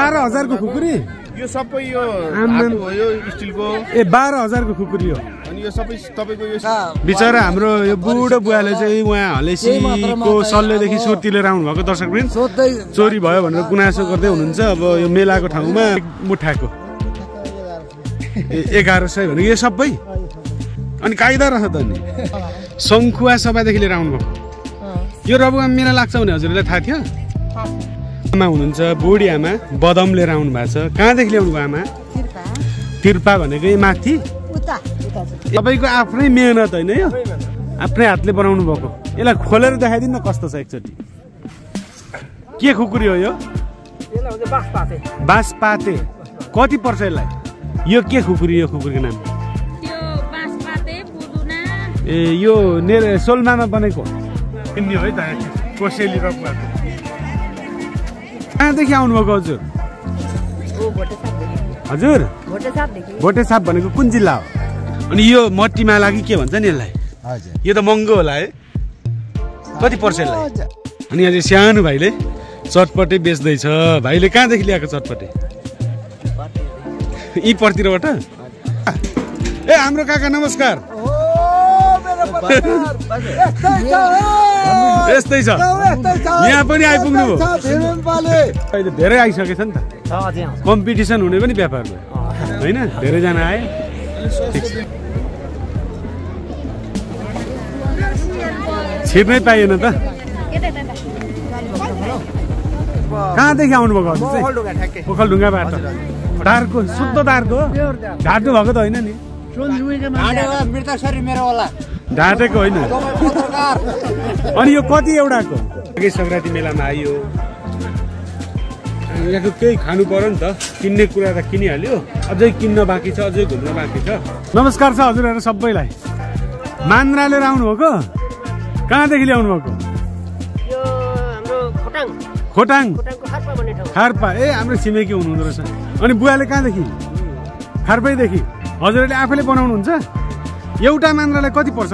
12,000 को खुकुरी यो सबै यो धातु हो यो स्टिलको ए 12,000 को खुकुरी हो अनि यो सबै तपाईको यो बिचरा हाम्रो यो बुढो बुवाले चाहिँ उहाँ हलेसीको सल्लेदेखि सोतिलेर आउनु भएको दर्शकवृन्द चोरी भयो भनेर गुनासो गर्दै हुनुहुन्छ अब यो मेलाको ठाउँमा मुठाको 1100 भने यो सबै अनि कायदा रहेछ त नि शङ्खुवा सभादेखि लिएर आउनु भएको यो रबुवा मेला लाग्छ भने हजुरलाई थाहा थियो आमा हुनुहुन्छ बुढी आमा बदम लिएर आउनु भएको छ कहाँदेखि ल्याउनु भयो आमा तिर्पा भनेको माथि तपाईँको आफ्नै मेहनत होइन यो आफ्नै हातले बनाउनु भएको यसलाई खोलेर देखाइदिनु न कस्तो छ एकचोटि के खुकुरी हो यो बाँसपाते कति पर्छ यसलाई यो के खुकुरी यो खुकुरीको नाम ए यो सोलमामा बनेको किन्ने है त कोसेली रकमा कहाँदेखि आउनुभएको हजुर हजुर भोटे साप भनेको कुन जिल्ला हो अनि यो मट्टीमा लागि के भन्छ नि यसलाई यो त महँगो होला है कति पर्छ यसलाई अनि अझै सानो भाइले चटपटे बेच्दैछ भाइले कहाँदेखि ल्याएको चटपटे यी पर्तिरबाट ए हाम्रो काका नमस्कार यस्तै छ यहाँ पनि आइपुग्नु भयो अहिले धेरै आइसकेछ नि त कम्पिटिसन हुने पनि व्यापारमा होइन धेरैजना आए छिर्नै पाइएन त कहाँदेखि आउनुभएको ओखलढुङ्गाबाट दारको शुद्ध दारको ढाट्नु भएको त होइन नि ढाँटेको होइन अनि यो कति एउटाको माघे सङ्क्रान्ति मेलामा आइयो यहाँको केही खानु पर्यो नि त किन्ने कुरा त किनिहाल्यो अझै किन्न बाँकी छ अझै घुम्न बाँकी छ नमस्कार छ हजुरहरू सबैलाई मान्द्रा लिएर आउनुभएको कहाँदेखि ल्याउनु भएको खोटाङ खार्पा ए हाम्रो छिमेकी हुनुहुँदो रहेछ अनि बुवाले कहाँदेखि खार्पैदेखि हजुरहरूले आफैले बनाउनुहुन्छ एउटा मान्द्रालाई कति पर्छ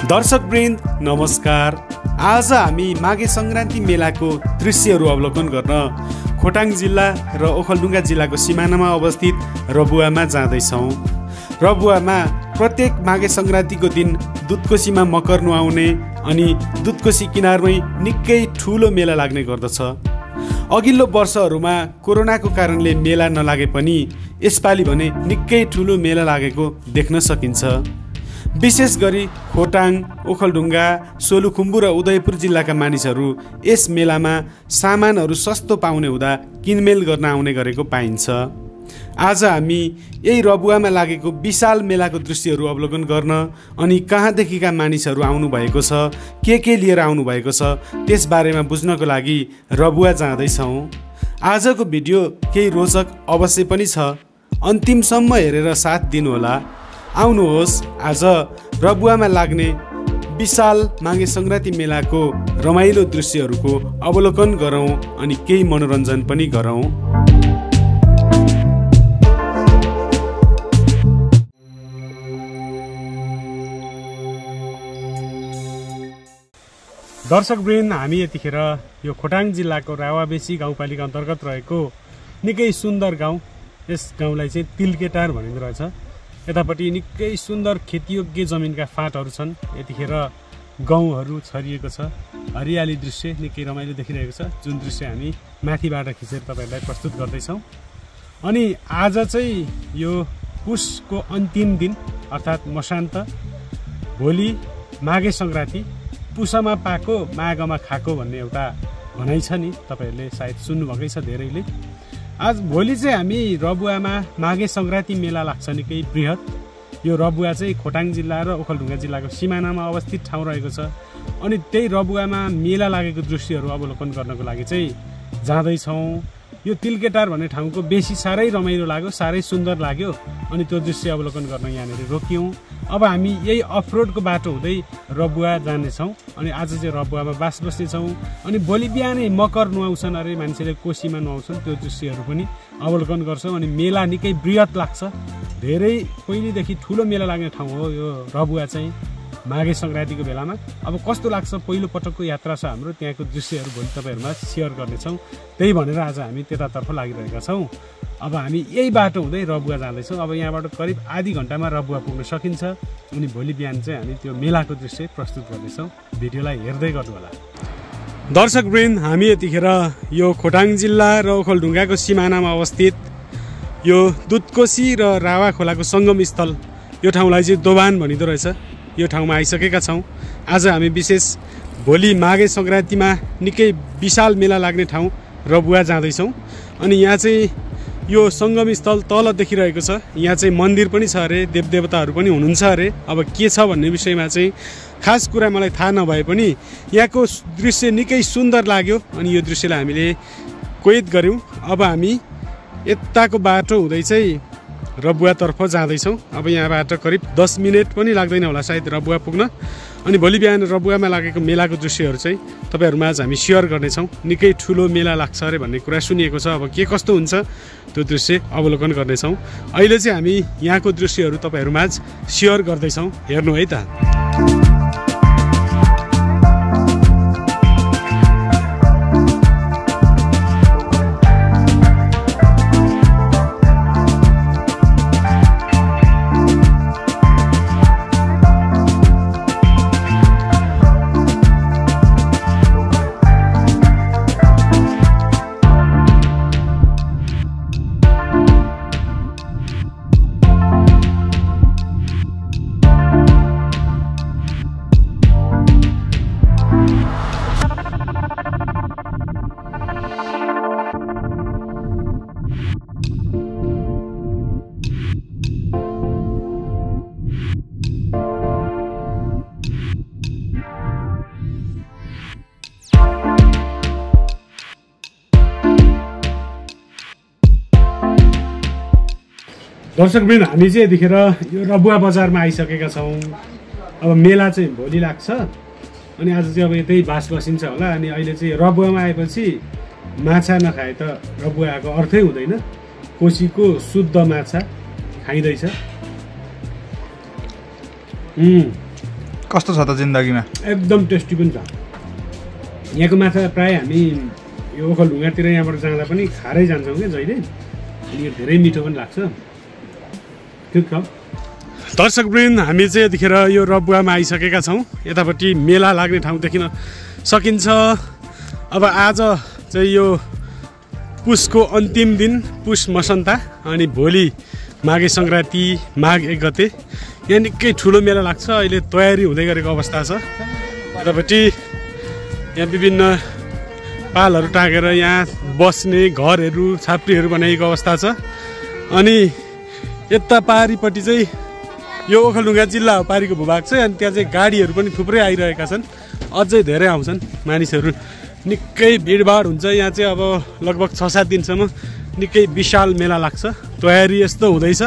दर्शकवृन्द नमस्कार आज हामी माघे सङ्क्रान्ति मेलाको दृश्यहरू अवलोकन गर्न खोटाङ जिल्ला र ओखलढुङ्गा जिल्लाको सिमानामा अवस्थित रबुवामा जाँदैछौँ रबुवामा प्रत्येक माघे सङ्क्रान्तिको दिन दुधकोसीमा मकर नुहाउने अनि दुधकोसी किनारमै निकै ठुलो मेला लाग्ने गर्दछ अघिल्लो वर्षहरूमा कोरोनाको कारणले मेला नलागे पनि यसपालि भने निकै ठुलो मेला लागेको देख्न सकिन्छ विशेष गरी खोटाङ ओखलढुङ्गा सोलुखुम्बु र उदयपुर जिल्लाका मानिसहरू यस मेलामा सामानहरू सस्तो पाउने हुँदा किनमेल गर्न आउने गरेको पाइन्छ आज हामी यही रबुवामा लागेको विशाल मेलाको दृश्यहरू अवलोकन गर्न अनि कहाँदेखिका मानिसहरू आउनु भएको छ के लिएर आउनु भएको छ त्यसबारेमा बुझ्नको लागि रबुवा जाँदैछौँ आजको भिडियो केही रोचक अवश्य पनि छ अन्तिमसम्म हेरेर साथ दिनुहोला आउनुहोस् आज रबुवामा लाग्ने विशाल माघे सङ्क्रान्ति मेलाको रमाइलो दृश्यहरूको अवलोकन गरौँ अनि केही मनोरञ्जन पनि गरौँ दर्शकवृन्द हामी यतिखेर यो खोटाङ जिल्लाको रावाबेसी गाउँपालिका अन्तर्गत रहेको निकै सुन्दर गाउँ यस गाउँलाई चाहिँ तिलकेटार भनिँदो रहेछ यतापट्टि निकै सुन्दर खेतीयोग्य जमिनका फाँटहरू छन् यतिखेर गाउँहरू छरिएको छ हरियाली दृश्य निकै रमाइलो देखिरहेको छ जुन दृश्य हामी माथिबाट खिचेर तपाईँहरूलाई प्रस्तुत गर्दैछौँ अनि आज चाहिँ यो पुसको अन्तिम दिन अर्थात् मसान्त भोलि माघे सङ्क्रान्ति पुसमा पाको माघमा खाको भन्ने एउटा भनाइ छ नि तपाईँहरूले सायद सुन्नुभएकै छ धेरैले आज भोलि चाहिँ हामी रबुवामा माघे सङ्क्रान्ति मेला लाग्छ निकै बृहत यो रबुवा चाहिँ खोटाङ जिल्ला र ओखलढुङ्गा जिल्लाको सिमानामा अवस्थित ठाउँ रहेको छ अनि त्यही रबुवामा मेला लागेको दृश्यहरू अवलोकन गर्नको लागि चाहिँ जाँदैछौँ यो तिलकेटार भन्ने ठाउँको बेसी साह्रै रमाइलो लाग्यो साह्रै सुन्दर लाग्यो अनि त्यो दृश्य अवलोकन गर्न यहाँनिर रोक्यौँ अब हामी यही अफरोडको बाटो हुँदै रबुवा जानेछौँ अनि आज चाहिँ रबुवामा बास बस्नेछौँ अनि भोलि बिहानै मकर नुहाउँछन् अरे मान्छेले कोसीमा नुहाउँछन् त्यो दृश्यहरू पनि अवलोकन गर्छौँ अनि मेला निकै बृहत लाग्छ धेरै पहिलेदेखि ठुलो मेला लाग्ने ठाउँ हो यो रबुवा चाहिँ माघे सङ्क्रान्तिको बेलामा। अब कस्तो लाग्छ, पहिलो पटकको यात्रा छ हाम्रो, त्यहाँको दृश्यहरू भोलि तपाईँहरूमा सेयर गर्नेछौँ। त्यही भनेर आज हामी त्यतातर्फ लागिरहेका छौँ। अब हामी यही बाटो हुँदै रबुवा जाँदैछौँ। अब यहाँबाट करिब आधी घन्टामा रबुवा पुग्न सकिन्छ। अनि भोलि बिहान चाहिँ हामी त्यो मेलाको दृश्य प्रस्तुत गर्नेछौँ। भिडियोलाई हेर्दै गर्नुहोला। दर्शकवृन्द, हामी यतिखेर यो खोटाङ जिल्ला र ओखलढुङ्गाको सिमानामा अवस्थित यो दुधकोशी र रावा खोलाको सङ्गम स्थल, यो ठाउँलाई चाहिँ दोभान भनिँदो रहेछ, यो ठाउँमा आइसकेका छौँ। आज हामी विशेष भोलि माघे सङ्क्रान्तिमा निकै विशाल मेला लाग्ने ठाउँ रबुवा जाँदैछौँ। अनि यहाँ चाहिँ यो सङ्गम स्थल तल देखिरहेको छ। यहाँ चाहिँ मन्दिर पनि छ अरे, देवदेवताहरू पनि हुनुहुन्छ अरे। अब के छ भन्ने विषयमा चाहिँ खास कुरा मलाई थाहा नभए पनि यहाँको दृश्य निकै सुन्दर लाग्यो। अनि यो दृश्यलाई हामीले कैद गऱ्यौँ। अब हामी यताको बाटो हुँदै चाहिँ रबुवातर्फ जाँदैछौँ। अब यहाँबाट करिब 10 मिनट पनि लाग्दैन होला सायद रबुवा पुग्न। अनि भोलि बिहान रबुवामा लागेको मेलाको दृश्यहरू चाहिँ तपाईँहरूमा आज हामी सेयर गर्नेछौँ। निकै ठुलो मेला लाग्छ अरे भन्ने कुरा सुनिएको छ। अब के कस्तो हुन्छ त्यो दृश्य अवलोकन गर्नेछौँ। अहिले चाहिँ हामी यहाँको दृश्यहरू तपाईँहरूमा आज सेयर गर्दैछौँ। हेर्नु है त। दर्शकवृन्द, हामी चाहिँ यतिखेर यो रबुवा बजारमा आइसकेका छौँ। अब मेला चाहिँ भोलि लाग्छ। अनि आज चाहिँ अब यतै बास बसिन्छ होला। अनि अहिले चाहिँ रबुवामा आएपछि माछा नखाए त रबुवाको अर्थै हुँदैन। कोसीको शुद्ध माछा खाइँदैछ। कस्तो छ त जिन्दगीमा? एकदम टेस्टी पनि छ। यहाँको माछा प्राय हामी यो ओखलढुङ्गातिर यहाँबाट जाँदा पनि खारै जान्छौँ क्या जहिले। अनि यो धेरै मिठो पनि लाग्छ। दर्शकवृन्द, हामी चाहिँ यतिखेर यो रबुवामा आइसकेका छौँ। यतापट्टि मेला लाग्ने ठाउँ देखिन सकिन्छ। अब आज चाहिँ यो पुसको अन्तिम दिन, पुस मसन्ता। अनि भोलि माघे सङ्क्रान्ति, माघ 1 गते। यहाँ निकै ठुलो मेला लाग्छ। अहिले तयारी हुँदै गरेको अवस्था छ। यतापट्टि यहाँ विभिन्न पालहरू टाँगेर यहाँ बस्ने घरहरू, छाप्रीहरू बनाइएको अवस्था छ। अनि यता पारिपट्टि चाहिँ यो ओखलढुङ्गा जिल्ला हो पारिको भूभाग चाहिँ। अनि त्यहाँ चाहिँ गाडीहरू पनि थुप्रै आइरहेका छन्। अझै धेरै आउँछन् मानिसहरू। निकै भिडभाड हुन्छ यहाँ चाहिँ। अब लगभग 6-7 दिनसम्म निकै विशाल मेला लाग्छ। तयारी यस्तो हुँदैछ।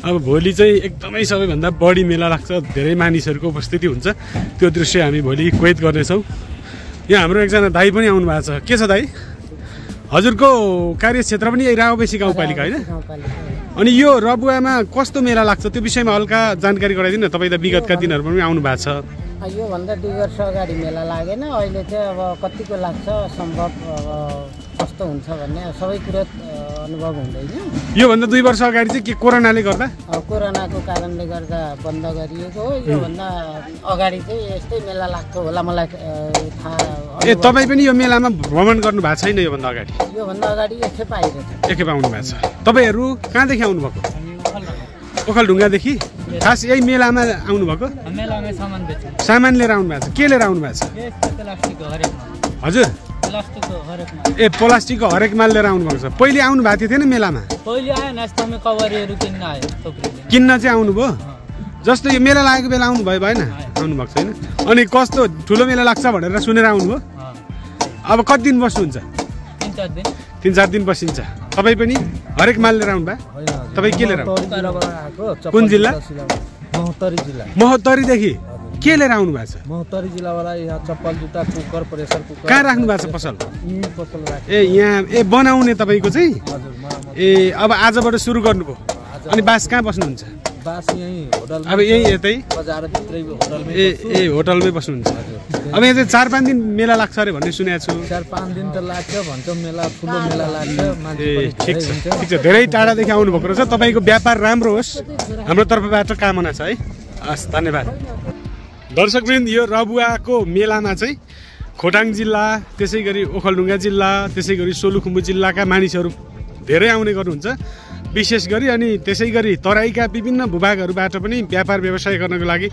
अब भोलि चाहिँ एकदमै सबैभन्दा बढी मेला लाग्छ। धेरै मानिसहरूको उपस्थिति हुन्छ। त्यो दृश्य हामी भोलि कैद गर्नेछौँ। यहाँ हाम्रो एकजना दाइ पनि आउनु भएको छ। के छ दाइ? हजुरको कार्यक्षेत्र पनि यही रावबेसी गाउँपालिका होइन? अनि यो रबुवामा कस्तो मेला लाग्छ त्यो विषयमा हल्का जानकारी गराइदिनु न। तपाईँ त विगतका दिनहरूमा पनि आउनु भएको छ। योभन्दा 2 वर्ष अगाडि मेला लागेन। अहिले चाहिँ अब कतिको लाग्छ, सम्भव कस्तो हुन्छ भन्ने सबै कुरा अनुभव हुँदैन। योभन्दा 2 वर्ष अगाडि चाहिँ के कोरोनाले गर्दा? कोरोनाको कारणले गर्दा बन्द गरिएको हो। योभन्दा अगाडि चाहिँ यस्तै मेला लाग्थ्यो होला मलाई थाहा। ए, तपाईँ पनि यो मेलामा भ्रमण गर्नु भएको छैन योभन्दा अगाडि? योभन्दा अगाडि एकखेप आइरहेछ। एकखेप आउनु भएको छ। तपाईँहरू कहाँदेखि आउनुभएको? ओखलढुङ्गादेखि। खास यही मेलामा आउनुभएको? सामान लिएर आउनु भएको छ। के लिएर आउनु भएको छ? हजुर, ए प्लास्टिकको हरेक माल लिएर आउनु भएको छ। पहिले आउनु भएको थिएन मेलामा? किन्न चाहिँ आउनुभयो? जस्तो यो मेला लागेको बेला आउनु भयो भएन? आउनु भएको छैन। अनि कस्तो ठुलो मेला लाग्छ भनेर सुनेर आउनुभयो? अब कति दिन बस्नुहुन्छ? 3-4 दिन बसिन्छ। तपाईँ पनि हरेक माल लिएर आउनु भयो? तपाईँ के लिएर आउनु? कुन जिल्ला? महोत्तरीदेखि। के लिएर आउनु भएको छ? महोत्तरी जिल्लाबाट यहाँ चप्पल, जुत्ता, कुकर, प्रेसर कुकर। कहाँ राख्नु भएको छ पसल? ए यहाँ बनाउने तपाईँको चाहिँ? ए अब आजबाट सुरु गर्नुभयो। अनि बास कहाँ बस्नुहुन्छ? अब यही यतै ए होटलमै बस्नुहुन्छ अब यहाँ चाहिँ 4-5 दिन मेला लाग्छ अरे भन्ने सुनेको छु 4-5 दिन त लाग्छ भन्छ मेला ठुलो मेला लाग्छ ठिक छ धेरै टाढादेखि आउनुभएको रहेछ तपाईँको व्यापार राम्रो होस् हाम्रो तर्फबाट कामना छ है हस् धन्यवाद दर्शकवृन्द यो रबुवाको मेलामा चाहिँ खोटाङ जिल्ला त्यसै गरी ओखलढुङ्गा जिल्ला त्यसै गरी सोलुखुम्बु जिल्लाका मानिसहरू धेरै आउने गर्नुहुन्छ विशेष गरी अनि त्यसै गरी तराईका विभिन्न भूभागहरूबाट पनि व्यापार व्यवसाय गर्नको लागि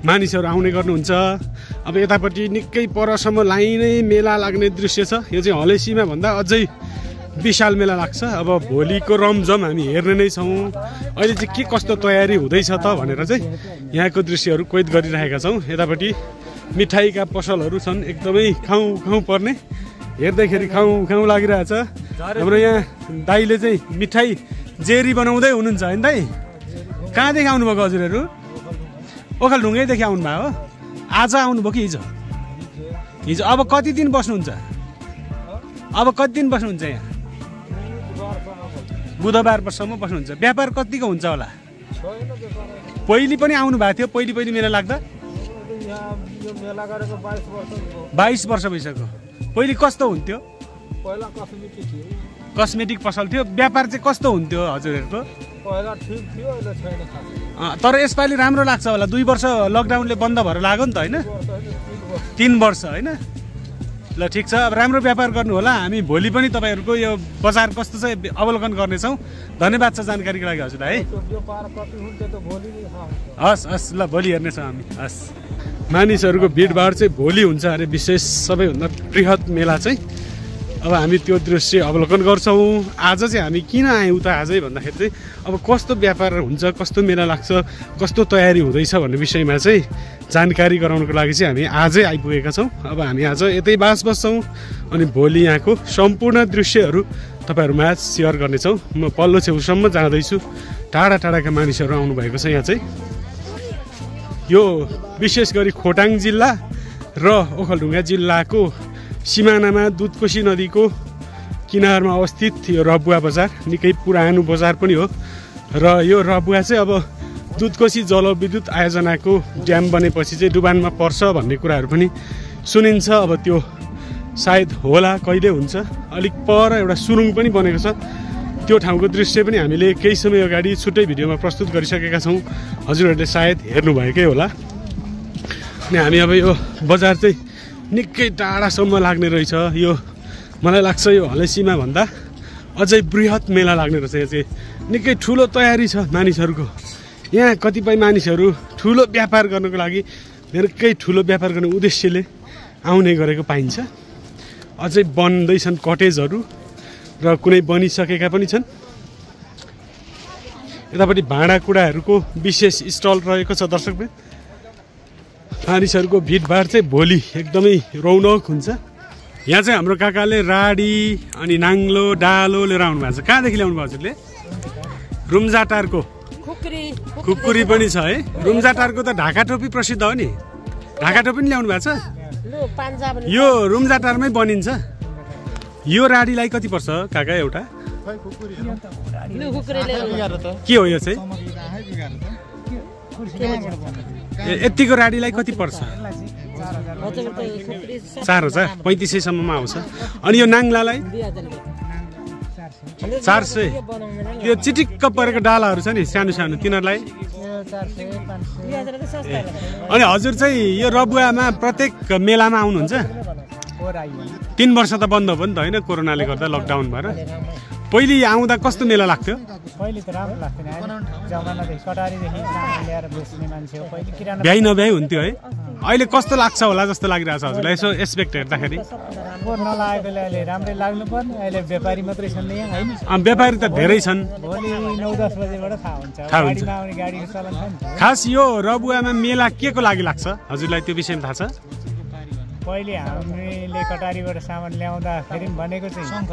मानिसहरू आउने गर्नुहुन्छ अब यतापट्टि निकै परसम्म लाइनै मेला लाग्ने दृश्य छ यो चाहिँ हलेसीमा भन्दा अझै विशाल मेला लाग्छ अब भोलिको रमझम हामी हेर्ने नै छौँ अहिले चाहिँ के कस्तो तयारी हुँदैछ त भनेर चाहिँ यहाँको दृश्यहरू कैद गरिरहेका छौँ यतापट्टि मिठाईका पसलहरू छन् एकदमै खाउँ खाउँ पर्ने हेर्दाखेरि खाउँ खाउँ लागिरहेछ हाम्रो यहाँ दाइले चाहिँ मिठाई जेरी बनाउँदै हुनुहुन्छ होइन दाइ कहाँदेखि आउनुभएको हजुरहरू ओखलढुङ्गैदेखि आउनुभयो हो आज आउनुभयो कि हिजो अब कति दिन बस्नुहुन्छ यहाँ बुधबारसम्म बस्नुहुन्छ व्यापार कतिको हुन्छ होला पहिले पनि आउनु भएको थियो पहिले मेला लाग्दा 22 वर्ष भइसक्यो पहिले कस्तो हुन्थ्यो कस्मेटिक पसल थियो व्यापार चाहिँ कस्तो हुन्थ्यो हजुरहरूको तर यसपालि राम्रो लाग्छ होला 2 वर्ष लकडाउनले बन्द भएर लाग्यो नि त होइन 3 वर्ष होइन ल ठिक छ अब राम्रो व्यापार गर्नु होला हामी भोलि पनि तपाईँहरूको यो बजार कस्तो छ अवलोकन गर्नेछौँ धन्यवाद छ जानकारीको लागि हजुर है हस् ल भोलि हेर्नेछौँ हामी हस् मानिसहरूको भिडभाड चाहिँ भोलि हुन्छ अरे विशेष सबैभन्दा बृहत मेला चाहिँ अब हामी त्यो दृश्य अवलोकन गर्छौँ आज चाहिँ हामी किन आयौँ त आजै भन्दाखेरि चाहिँ अब कस्तो व्यापार हुन्छ कस्तो मेला लाग्छ कस्तो तयारी हुँदैछ भन्ने विषयमा चाहिँ जानकारी गराउनको लागि चाहिँ हामी आजै आइपुगेका छौँ अब हामी आज यतै बास बस्छौँ अनि भोलि यहाँको सम्पूर्ण दृश्यहरू तपाईँहरूमा सेयर गर्नेछौँ म पल्लो छेउसम्म जाँदैछु टाढा टाढाका मानिसहरू आउनुभएको छ यहाँ चाहिँ यो विशेष गरी खोटाङ जिल्ला र ओखलढुङ्गा जिल्लाको सिमानामा दुधकोशी नदीको किनारमा अवस्थित यो रबुवा बजार निकै पुरानो बजार पनि हो र यो रबुवा चाहिँ अब दुधकोशी जलविद्युत आयोजनाको ड्याम बनेपछि चाहिँ डुबानमा पर्छ भन्ने कुराहरू पनि सुनिन्छ अब त्यो सायद होला कहिले हुन्छ अलिक पर एउटा सुरुङ पनि बनेको छ त्यो ठाउँको दृश्य पनि हामीले केही समय अगाडि छुट्टै भिडियोमा प्रस्तुत गरिसकेका छौँ हजुरहरूले सायद हेर्नुभएकै होला अनि हामी अब यो बजार चाहिँ निकै टाढासम्म लाग्ने रहेछ यो मलाई लाग्छ यो हलेसीमा भन्दा अझै बृहत मेला लाग्ने रहेछ यो चाहिँ निकै ठुलो तयारी छ मानिसहरूको यहाँ कतिपय मानिसहरू ठुलो व्यापार गर्नको लागि निकै ठुलो व्यापार गर्ने उद्देश्यले आउने गरेको पाइन्छ अझै बन्दैछन् कटेजहरू र कुनै बनिसकेका पनि छन् यतापट्टि भाँडाकुँडाहरूको विशेष स्टल रहेको छ दर्शकवृन्द मानिसहरूको भिडभाड चाहिँ भोलि एकदमै रौनक हुन्छ यहाँ चाहिँ हाम्रो काकाले राडी अनि नाङ्लो डालो लिएर आउनु भएको छ कहाँदेखि ल्याउनु भएको हजुरले रुम्जाटारको खुकुरी पनि छ है रुम्जाटारको त ढाका टोपी प्रसिद्ध हो नि ढाका टोपी पनि ल्याउनु भएको छ यो रुम्जाटारमै बनिन्छ यो राडीलाई कति पर्छ काका एउटा के हो यो चाहिँ यतिको राडीलाई कति पर्छ 4000 3500 सम्ममा आउँछ अनि यो नाङ्लालाई 400 यो चिटिक्क परेको डालाहरू छ नि सानो सानो तिनीहरूलाई अनि हजुर चाहिँ यो रबुवामा प्रत्येक मेलामा आउनुहुन्छ 3 वर्ष त बन्द भयो नि त होइन कोरोनाले गर्दा लकडाउन भएर पहिले आउँदा कस्तो मेला लाग्थ्यो पहिले त राम्रो लाग्थ्यो जमानादेखि कटारीदेखि ल्याएर बेच्ने मान्छे हो पहिले किराना भ्याइ नभ्याइ हुन्थ्यो है अहिले कस्तो लाग्छ होला जस्तो लागिरहेछ हजुरलाई यसो एस्पेक्ट हेर्दाखेरि नलागेकोले अहिले राम्रै लाग्नु पर्ने अहिले व्यापारी मात्रै छन् यहाँ हैन व्यापारी त धेरै छन् भोलि 9-10 बजेबाट थाहा हुन्छ गाडीमा आउने गाडीको चलन छ नि खास यो रबुवामा मेला के को लागि लाग्छ हजुरलाई त्यो विषयमा थाहा छ पहिले हामीले कटारीबाट सामान ल्याउँदाखेरि भनेको चाहिँ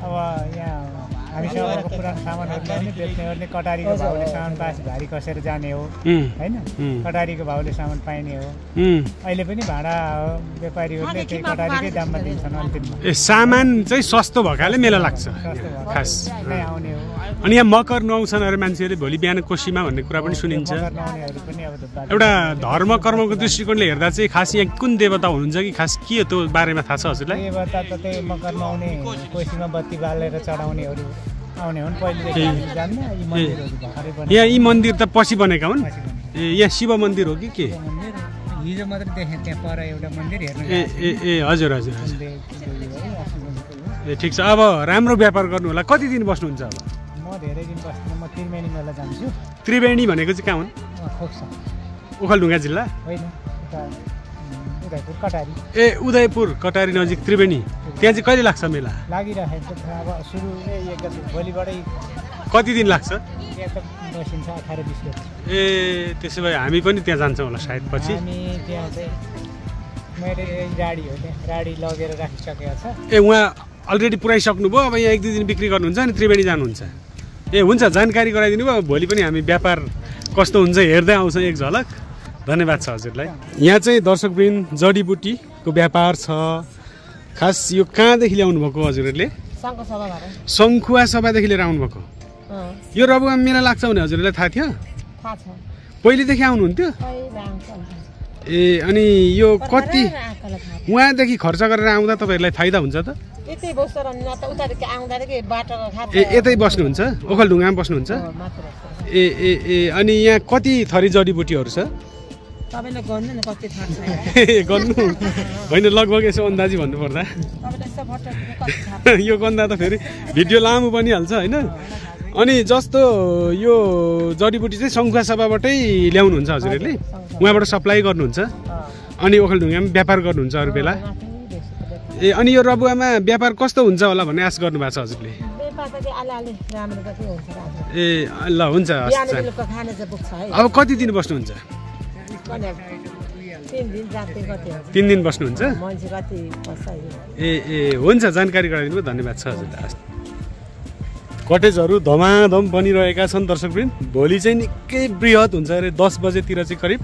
अब यहाँ हामीसँग भएको पुरानो सामानहरूलाई पनि बेच्ने गर्ने कटारीको भाउले सामान पास भारी कसेर जाने हो होइन कटारीको भाउले सामान पाइने हो अहिले पनि भाडा व्यापारीहरूले त्यही कटारीकै दाममा दिन्छन् अन्तिममा सामान चाहिँ सस्तो भएकाले मेला लाग्छ खास आउने हो अनि यहाँ मकर नुहाउँछन् अरे मान्छेहरूले भोलि बिहान कोसीमा भन्ने कुरा पनि सुनिन्छ एउटा धर्म कर्मको दृष्टिकोणले हेर्दा चाहिँ खास यहाँ कुन देवता हुनुहुन्छ कि खास के हो त्यो बारेमा थाहा छ हजुरलाई देवता त त्यही मकर नुहाउने कोसीमा बत्ती बालेर चढाउनेहरू आउने हुन् पहिलेदेखि जान्ने यी मन्दिरहरू भर्खरै बनेको यहाँ यी मन्दिर त पछि बनेका हुन् ए यहाँ शिव मन्दिर हो कि के हिजो मात्रै देखेँ त्यहाँ पर एउटा मन्दिर हेर्नु ए हजुर हजुर ए ठिक छ अब राम्रो व्यापार गर्नु होला कति दिन बस्नुहुन्छ अब म धेरै दिन बस्दिनँ म त्रिवेणी मेला जान्छु त्रिवेणी भनेको चाहिँ कहाँ हुन् खोक्सा ओखलढुङ्गा जिल्ला होइन उदयपुर कटारी ए उदयपुर कटारी नजिक त्रिवेणी त्यहाँ चाहिँ कहिले लाग्छ मेला लागिरहेको छ अब सुरु एक गते भोलिबाटै कति दिन लाग्छ त्यहाँ त बसिन्छ 18-20 गते ए त्यसो भए हामी पनि त्यहाँ जान्छौँ होला सायद पछि हामी त्यहाँ चाहिँ मेरो गाडी हो त्यहाँ गाडी लगेर राखिसकेको छ ए उहाँ अलरेडी पुऱ्याइसक्नुभयो अब यहाँ 1-2 दिन बिक्री गर्नुहुन्छ अनि त्रिवेणी जानुहुन्छ ए हुन्छ जानकारी गराइदिनु भयो भोलि पनि हामी व्यापार कस्तो हुन्छ हेर्दै आउँछौँ एक झलक धन्यवाद छ हजुरलाई यहाँ चाहिँ दर्शकवृन्द जडीबुटीको व्यापार छ खास यो कहाँदेखि ल्याउनु भएको हजुरहरूले शङ्खुवा सभादेखि लिएर आउनुभएको यो रबुवा मेला लाग्छ भने हजुरहरूलाई थाहा थियो पहिलेदेखि आउनुहुन्थ्यो ए अनि यो कति उहाँदेखि खर्च गरेर आउँदा तपाईँहरूलाई फाइदा हुन्छ त यतै बस्नुहुन्छ ओखलढुङ्गामा बस्नुहुन्छ ए ए ए अनि यहाँ कति थरी जडीबुटीहरू छ गर्नु होइन लगभग यसो अन्दाजी भन्नुपर्दा यो गन्दा त फेरि भिडियो लामो बनिहाल्छ होइन अनि जस्तो यो जडीबुटी चाहिँ शङ्खुवा सभाबाटै ल्याउनुहुन्छ हजुरहरूले उहाँबाट सप्लाई गर्नुहुन्छ अनि ओखलढुङ्गामा व्यापार गर्नुहुन्छ अरू बेला ए अनि यो रबुवामा व्यापार कस्तो हुन्छ होला भन्ने आश गर्नु भएको छ हजुरले ए ल हुन्छ अब कति दिन बस्नुहुन्छ 3 दिन बस्नुहुन्छ ए ए हुन्छ जानकारी गराइदिनु भयो धन्यवाद छ हजुरलाई कटेजहरू धमाधम बनिरहेका छन् दर्शकवृन्द भोलि चाहिँ निकै बृहत हुन्छ अरे 10 बजेतिर चाहिँ करिब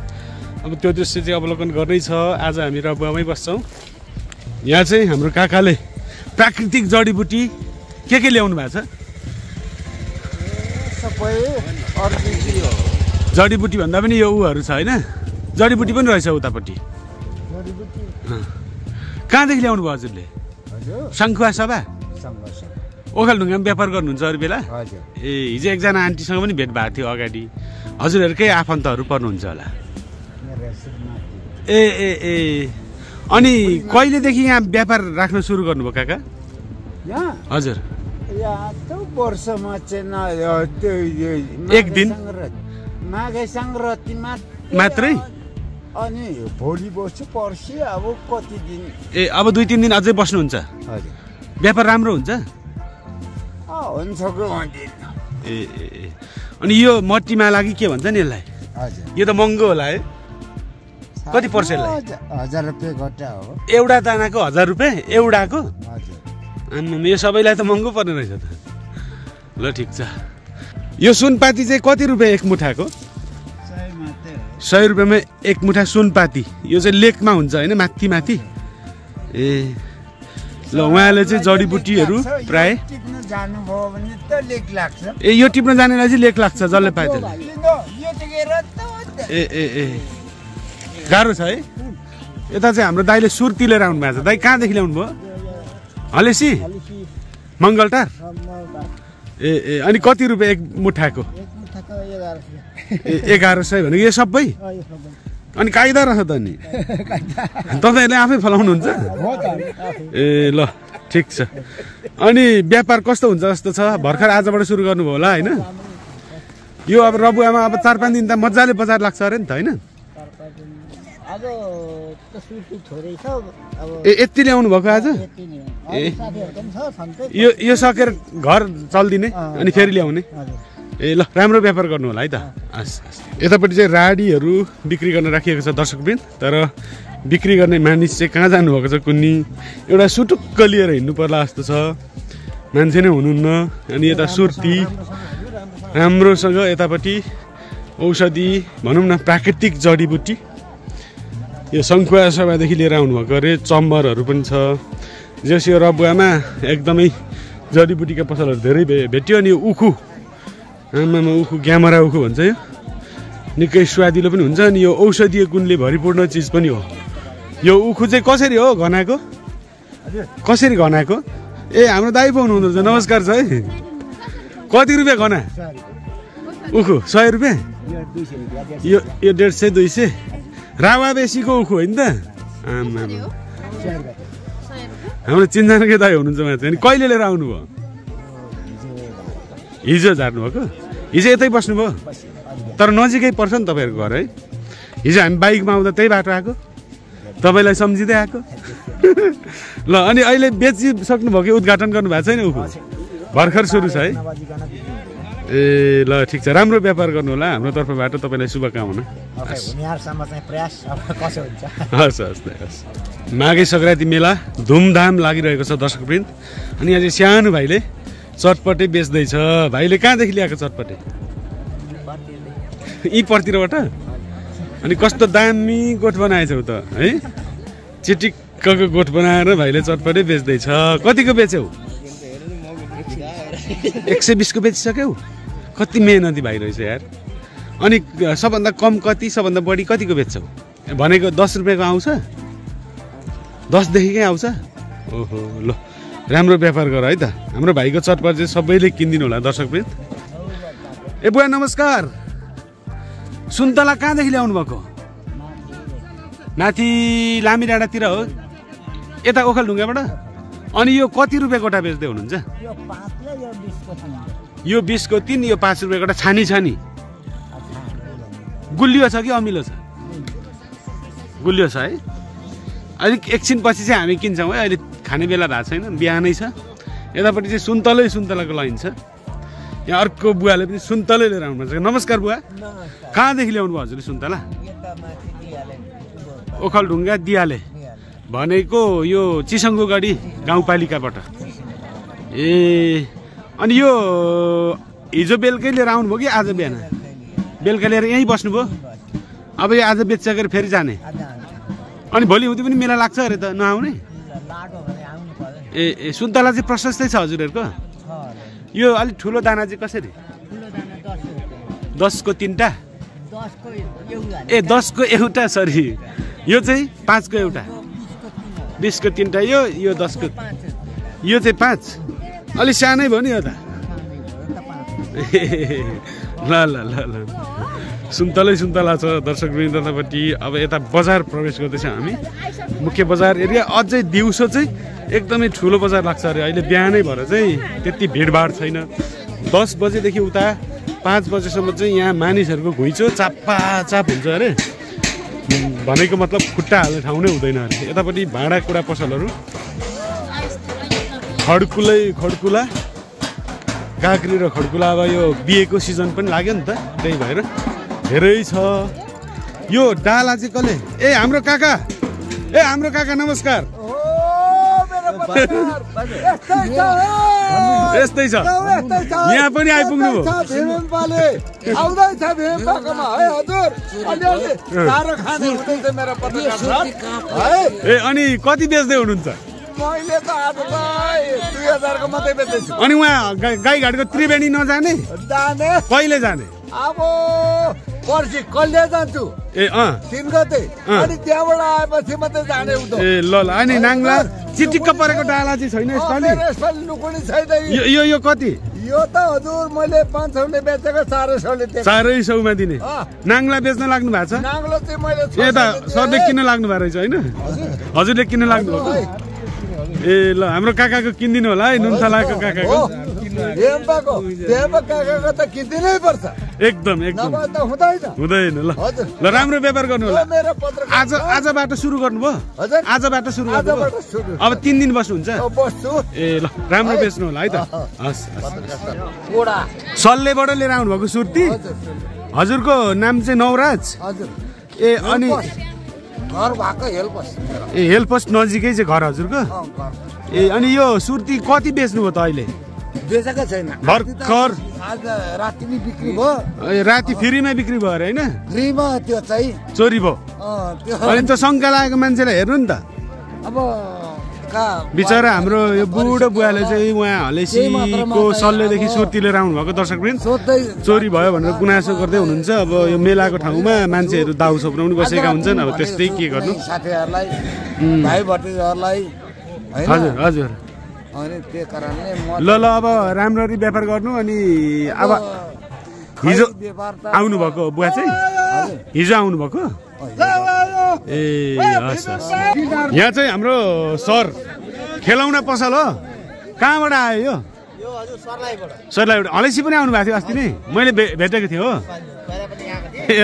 अब त्यो दृश्य चाहिँ अवलोकन गर्नै छ आज हामी रबुवामै बस्छौँ यहाँ चाहिँ हाम्रो काकाले प्राकृतिक जडीबुटी के ल्याउनु भएको छ जडीबुटी भन्दा पनि यो उहरू छ होइन जडीबुटी पनि रहेछ उतापट्टि कहाँदेखि ल्याउनु भयो हजुरले शङ्खुवा सभा ओखलढुङ्गामा व्यापार गर्नुहुन्छ अरू बेला ए हिजो एकजना आन्टीसँग पनि भेट भएको थियो अगाडि हजुरहरूकै आफन्तहरू पर्नुहुन्छ होला ए ए ए अनि कहिलेदेखि यहाँ व्यापार राख्न सुरु गर्नुभयो काका हजुर वर्षमा चाहिँ एक दिन माघे सङ्क्रान्ति मात्रै अनि भोलि बस्छु पर्सि अब कति दिन ए अब 2-3 दिन अझै बस्नुहुन्छ व्यापार राम्रो हुन्छ हुन्छ ए अनि यो मट्टीमाला कि के भन्छ नि यसलाई यो त महँगो होला है कति पर्छ यसलाई 1000 रुपियाँ गट्टा हो एउटा दानाको 1000 रुपियाँ एउटाको अनि यो सबैलाई त महँगो पर्ने रहेछ त ल ठिक छ यो सुनपाती चाहिँ कति रुपियाँ एक मुठाको 100 रुपियाँमा एक मुठा सुनपाती यो चाहिँ लेकमा हुन्छ होइन माथि माथि ए ल उहाँले चाहिँ जडीबुटीहरू प्राय जानुभयो भने त लेक लाग्छ ए यो टिप्न जानेलाई चाहिँ लेक लाग्छ जसले पाए ए ए ए गाह्रो छ है यता चाहिँ हाम्रो दाइले सुर्ती लिएर आउनु भएको छ दाइ कहाँदेखि ल्याउनु भयो हलेसी मङ्गलटार ए ए अनि कति रुपियाँ एक मुठाको 1100 भनेको यो सबै अनि कायदा रहेछ त नि तपाईँहरूले आफै फलाउनुहुन्छ ए ल ठिक छ अनि व्यापार कस्तो हुन्छ जस्तो छ भर्खर आजबाट सुरु गर्नुभयो होला होइन यो अब रबुवामा अब 4-5 दिन त मजाले बजार लाग्छ अरे नि त होइन ए यति ल्याउनु भएको आज ए यो सकेर घर चल्दिने अनि फेरि ल्याउने ए ल राम्रो व्यापार गर्नु होला है त यतापट्टि चाहिँ राडीहरू बिक्री गर्न राखिएको छ दर्शकवृन्द तर बिक्री गर्ने मानिस चाहिँ कहाँ जानुभएको छ कुन्नी एउटा सुटुक्क लिएर हिँड्नु पर्ला जस्तो छ मान्छे नै हुनुहुन्न। अनि यता सुर्ती राम्रोसँग यतापट्टि औषधि भनौँ न प्राकृतिक जडीबुटी यो सङ्खुवा सभादेखि लिएर आउनुभएको अरे चम्बरहरू पनि छ। जस यो रबुवामा एकदमै जडीबुटीका पसलहरू धेरै भेट्यो। अनि यो उखु आमामा उखु ग्यामरा उखु भन्छ यो निकै स्वादिलो पनि हुन्छ। अनि यो औषधीय गुणले भरिपूर्ण चिज पनि हो। यो उखु चाहिँ कसरी हो घनाको कसरी घनाको? ए हाम्रो दाइ पो हुनुहुँदो रहेछ नमस्कार छ है। कति रुपियाँ घना उखु 100 रुपियाँ यो 150 200 रावा बेसीको उखु होइन त आमा हाम्रो चिन्जानकै दाइ हुनुहुन्छ मान्छे। अनि कहिले लिएर आउनुभयो? हिजो झार्नु भएको हिजो यतै बस्नुभयो तर नजिकै पर्छ नि तपाईँहरूको घर है। हिजो हामी बाइकमा आउँदा त्यही बाटो आएको तपाईँलाई सम्झिँदै आएको ल। अनि अहिले बेचिसक्नुभयो कि उद्घाटन गर्नुभएको छैन उखु भर्खर सुरु छ है? ए ल ठिक छ राम्रो व्यापार गर्नु होला हाम्रो तर्फबाट तपाईँलाई शुभकामना। हस् हस् हस्। माघे सङ्क्रान्ति मेला धुमधाम लागिरहेको छ दर्शकवृन्द। अनि अझै सानो भाइले चटपटे बेच्दैछ। भाइले कहाँदेखि ल्याएको चटपटे? यी पर्तिरबाट? अनि कस्तो दामी गोठ बनाएछौ त है? चिटिक्कको गोठ बनाएर भाइले चटपटे बेच्दैछ। कतिको बेच्यौ? 120 को बेचिसक्यौ? कति मेहनती भाइ रहेछ यार। अनि सबभन्दा कम कति सबभन्दा बढी कतिको बेच्छौ? भनेको 10 रुपियाँको आउँछ? 10 देखिकै आउँछ? ओहो ल राम्रो व्यापार गर है त। हाम्रो भाइको चटपट चाहिँ सबैले किनिदिनु होला दर्शकवृन्द। ए बुवा नमस्कार। सुन्तला कहाँदेखि ल्याउनु भएको? माथि लामी डाँडातिर हो यता ओखलढुङ्गाबाट? अनि यो कति रुपियाँ गोटा बेच्दै हुनुहुन्छ? यो 20 को 3 यो 5 रुपियाँ गोटा छानी छानी गुलियो छ कि अमिलो छ? गुलियो छ है। अलिक एकछिन पछि चाहिँ हामी किन्छौँ है। अहिले खाने बेला भएको छैन बिहानै छ। यतापट्टि चाहिँ सुन्तलाको लाइन छ। यहाँ अर्को बुवाले पनि सुन्तलै लिएर आउनुहुन्छ। नमस्कार बुवा। कहाँदेखि ल्याउनु भयो हजुरले सुन्तला? ओखलढुङ्गा दियाले भनेको यो चिसङ्गोगढी गाउँपालिकाबाट। ए अनि यो हिजो बेलुकै लिएर आउनुभयो कि आज बिहान? बेलुका लिएर यहीँ बस्नुभयो? अब यो आज बेचिसकेर फेरि जाने? अनि भोलि हुँदै पनि मेला लाग्छ अरे त नआउने? ए सुन्तला चाहिँ प्रशस्तै छ हजुरहरूको? यो अलिक ठुलो दाना चाहिँ कसरी? 10 को 3टा? ए 10 को एउटा सरी। यो चाहिँ 5 को एउटा? 20 को 3टा यो 10 को यो चाहिँ 5? अलिक सानै भयो नि यो त। ल ल ल ल सुन्तला छ दर्शकवृन्द यतापट्टि। अब यता बजार प्रवेश गर्दैछ हामी मुख्य बजार एरिया। अझै दिउँसो चाहिँ एकदमै ठुलो बजार लाग्छ अरे। अहिले बिहानै भएर चाहिँ त्यति भिडभाड छैन। 10 बजेदेखि उता 5 बजेसम्म चाहिँ यहाँ मानिसहरूको घुइँचो चापाचाप हुन्छ अरे। भनेको मतलब खुट्टा हाल्ने ठाउँ नै हुँदैन अरे। यतापट्टि भाँडाकुँडा पसलहरू खड्कुला काँक्री र खड्कुला। अब यो बिहेको सिजन पनि लाग्यो नि त त्यही भएर धेरै छ। यो डाला चाहिँ कसले? ए हाम्रो काका नमस्कार। यस्तै छ यहाँ पनि आइपुग्नु भयो। ए अनि कति बेच्दै हुनुहुन्छ? मैले त आज 2000 को मात्रै बेच्दैछु। अनि उहाँ गाईघाटको त्रिवेणी नजाने? जाने। कहिले जाने? अब पर्सि कहिले जान्छु? ए 3 गते। अनि त्यहाँबाट आएपछि मात्रै जाने उतो। ए ल अनि नाङ्ला चिटिक्क परेको डाला चाहिँ छैन यसपालि? यसपालि लुकुनी छैन। यो कति? यो त हजुर मैले 500 ले बेचेको 400 ले दिएको। 400 मा दिने? नाङ्ला बेच्न लाग्नु भएको छ? नाङ्लो चाहिँ मैले यता सरले किन्न लाग्नु भएको रहेछ होइन? हजुरले किन्न लाग्नु भएको? ए ल हाम्रो काकाको किनिदिनु होला है नुनथलाको काकाको। काकाको त किन्दिनै पर्छ एकदम हुँदैन। ल राम्रो व्यापार गर्नु होला। आजबाट सुरु गर्नुभयो? आजबाट सुरु गर्नुभयो? अब 3 दिन बस्नुहुन्छ? ए ल राम्रो बेच्नु होला है त। हस् सल्लेबाट लिएर आउनु भएको सुर्ती? हजुरको नाम चाहिँ नवराज? ए अनि घर भएको हेलपोस्ट। ए हेलपोस्ट नजिकै चाहिँ घर हजुरको? ए अनि यो सुर्ती कति बेच्नुभयो त अहिले? बेचेकै छैन भर्खर आज राति नै बिक्री भयो राति फ्रीमा बिक्री भयो अरे हैन फ्रीमा त्यो चाहिँ चोरी भयो त्यो अनि त शङ्का लागेको मान्छेलाई हेर्नु नि त अब बिचरा हाम्रो यो बुढो बुवाले चाहिँ उहाँ हलेसीको सल्लेदेखि सुर्ती लिएर आउनु भएको दर्शकवृन्द चोरी भयो भनेर गुनासो गर्दै हुनुहुन्छ अब यो मेलाको ठाउँमा मान्छेहरू दाउ छोप्न पनि बसेका हुन्छन् अब त्यस्तै के गर्नु साथीहरूलाई भाइ भतिजाहरूलाई हैन हजुर हजुर अनि त्यो कारणले ल ल अब राम्ररी व्यापार गर्नु अनि अब हिजो आउनु भएको बुवा चाहिँ हिजो आउनु भएको ए हस् हस् यहाँ चाहिँ हाम्रो सर खेलाउना पसल हो कहाँबाट आयो यो सरलाईबाट हलेसी पनि आउनु भएको थियो अस्ति नै मैले भेटेको थिएँ हो ए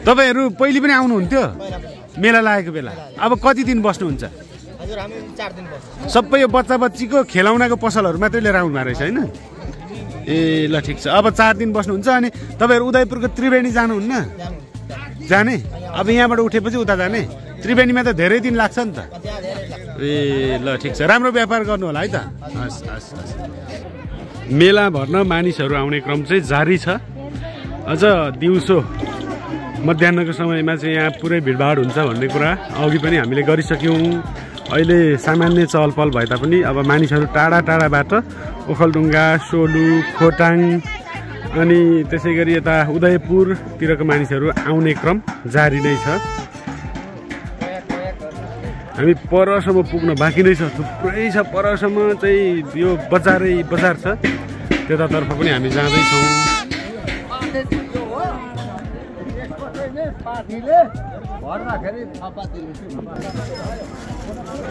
तपाईँहरू पहिले पनि आउनुहुन्थ्यो मेला लागेको बेला अब कति दिन बस्नुहुन्छ सबै यो बच्चा बच्चीको खेलाउनाको पसलहरू मात्रै लिएर आउनु भएको रहेछ होइन ए ल ठिक छ अब 4 दिन बस्नुहुन्छ अनि तपाईँहरू उदयपुरको त्रिवेणी जानुहुन्न जाने अब यहाँबाट उठेपछि उता जाने त्रिवेणीमा त धेरै दिन लाग्छ नि त ए ल ठिक छ राम्रो व्यापार गर्नु होला है त हस् हस् हस् मेला भर्न मानिसहरू आउने क्रम चाहिँ जारी छ अझ दिउँसो मध्याहको समयमा चाहिँ यहाँ पुरै भिडभाड हुन्छ भन्ने कुरा अघि पनि हामीले गरिसक्यौँ अहिले सामान्य चहल पहल भए तापनि अब मानिसहरू टाढा टाढाबाट ओखलढुङ्गा सोलु खोटाङ अनि त्यसै गरी यता उदयपुरतिरको मानिसहरू आउने क्रम जारी नै छ हामी परसम्म पुग्न बाँकी नै छ थुप्रै छ परसम्म चाहिँ यो बजारै बजार छ त्यतातर्फ पनि हामी जाँदैछौँ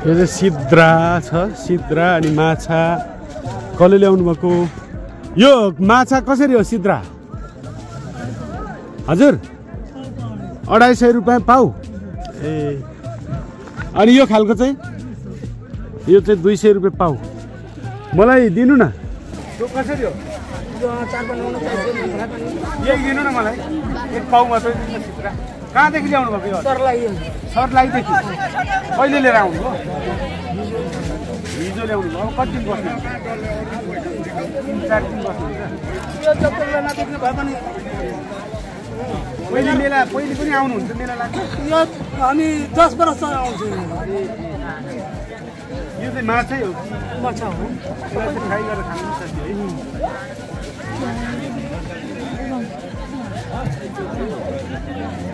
यो चाहिँ सिद्रा छ सिद्रा अनि माछा कसले ल्याउनु भएको यो माछा कसरी हो सिद्रा हजुर 250 रुपियाँ पाउ ए अनि यो खालको चाहिँ यो चाहिँ 200 रुपियाँ पाउ मलाई दिनु न यो कसरी हो यही दिनु न मलाई एक पाउ मात्रै दिनु न सिद्रा कहाँदेखि ल्याउनु भएको यो सरलाईदेखि कहिले लिएर आउनु हो हिजो ल्याउनु भयो कति दिन बस्नु 3-4 दिन बस्नुहुन्छ पहिले पनि आउनुहुन्छ मेला लाग्छ हामी 10 वर्ष आउँछौँ यो चाहिँ माछै हो माछा हो फ्राई गरेर खानु सक्छ है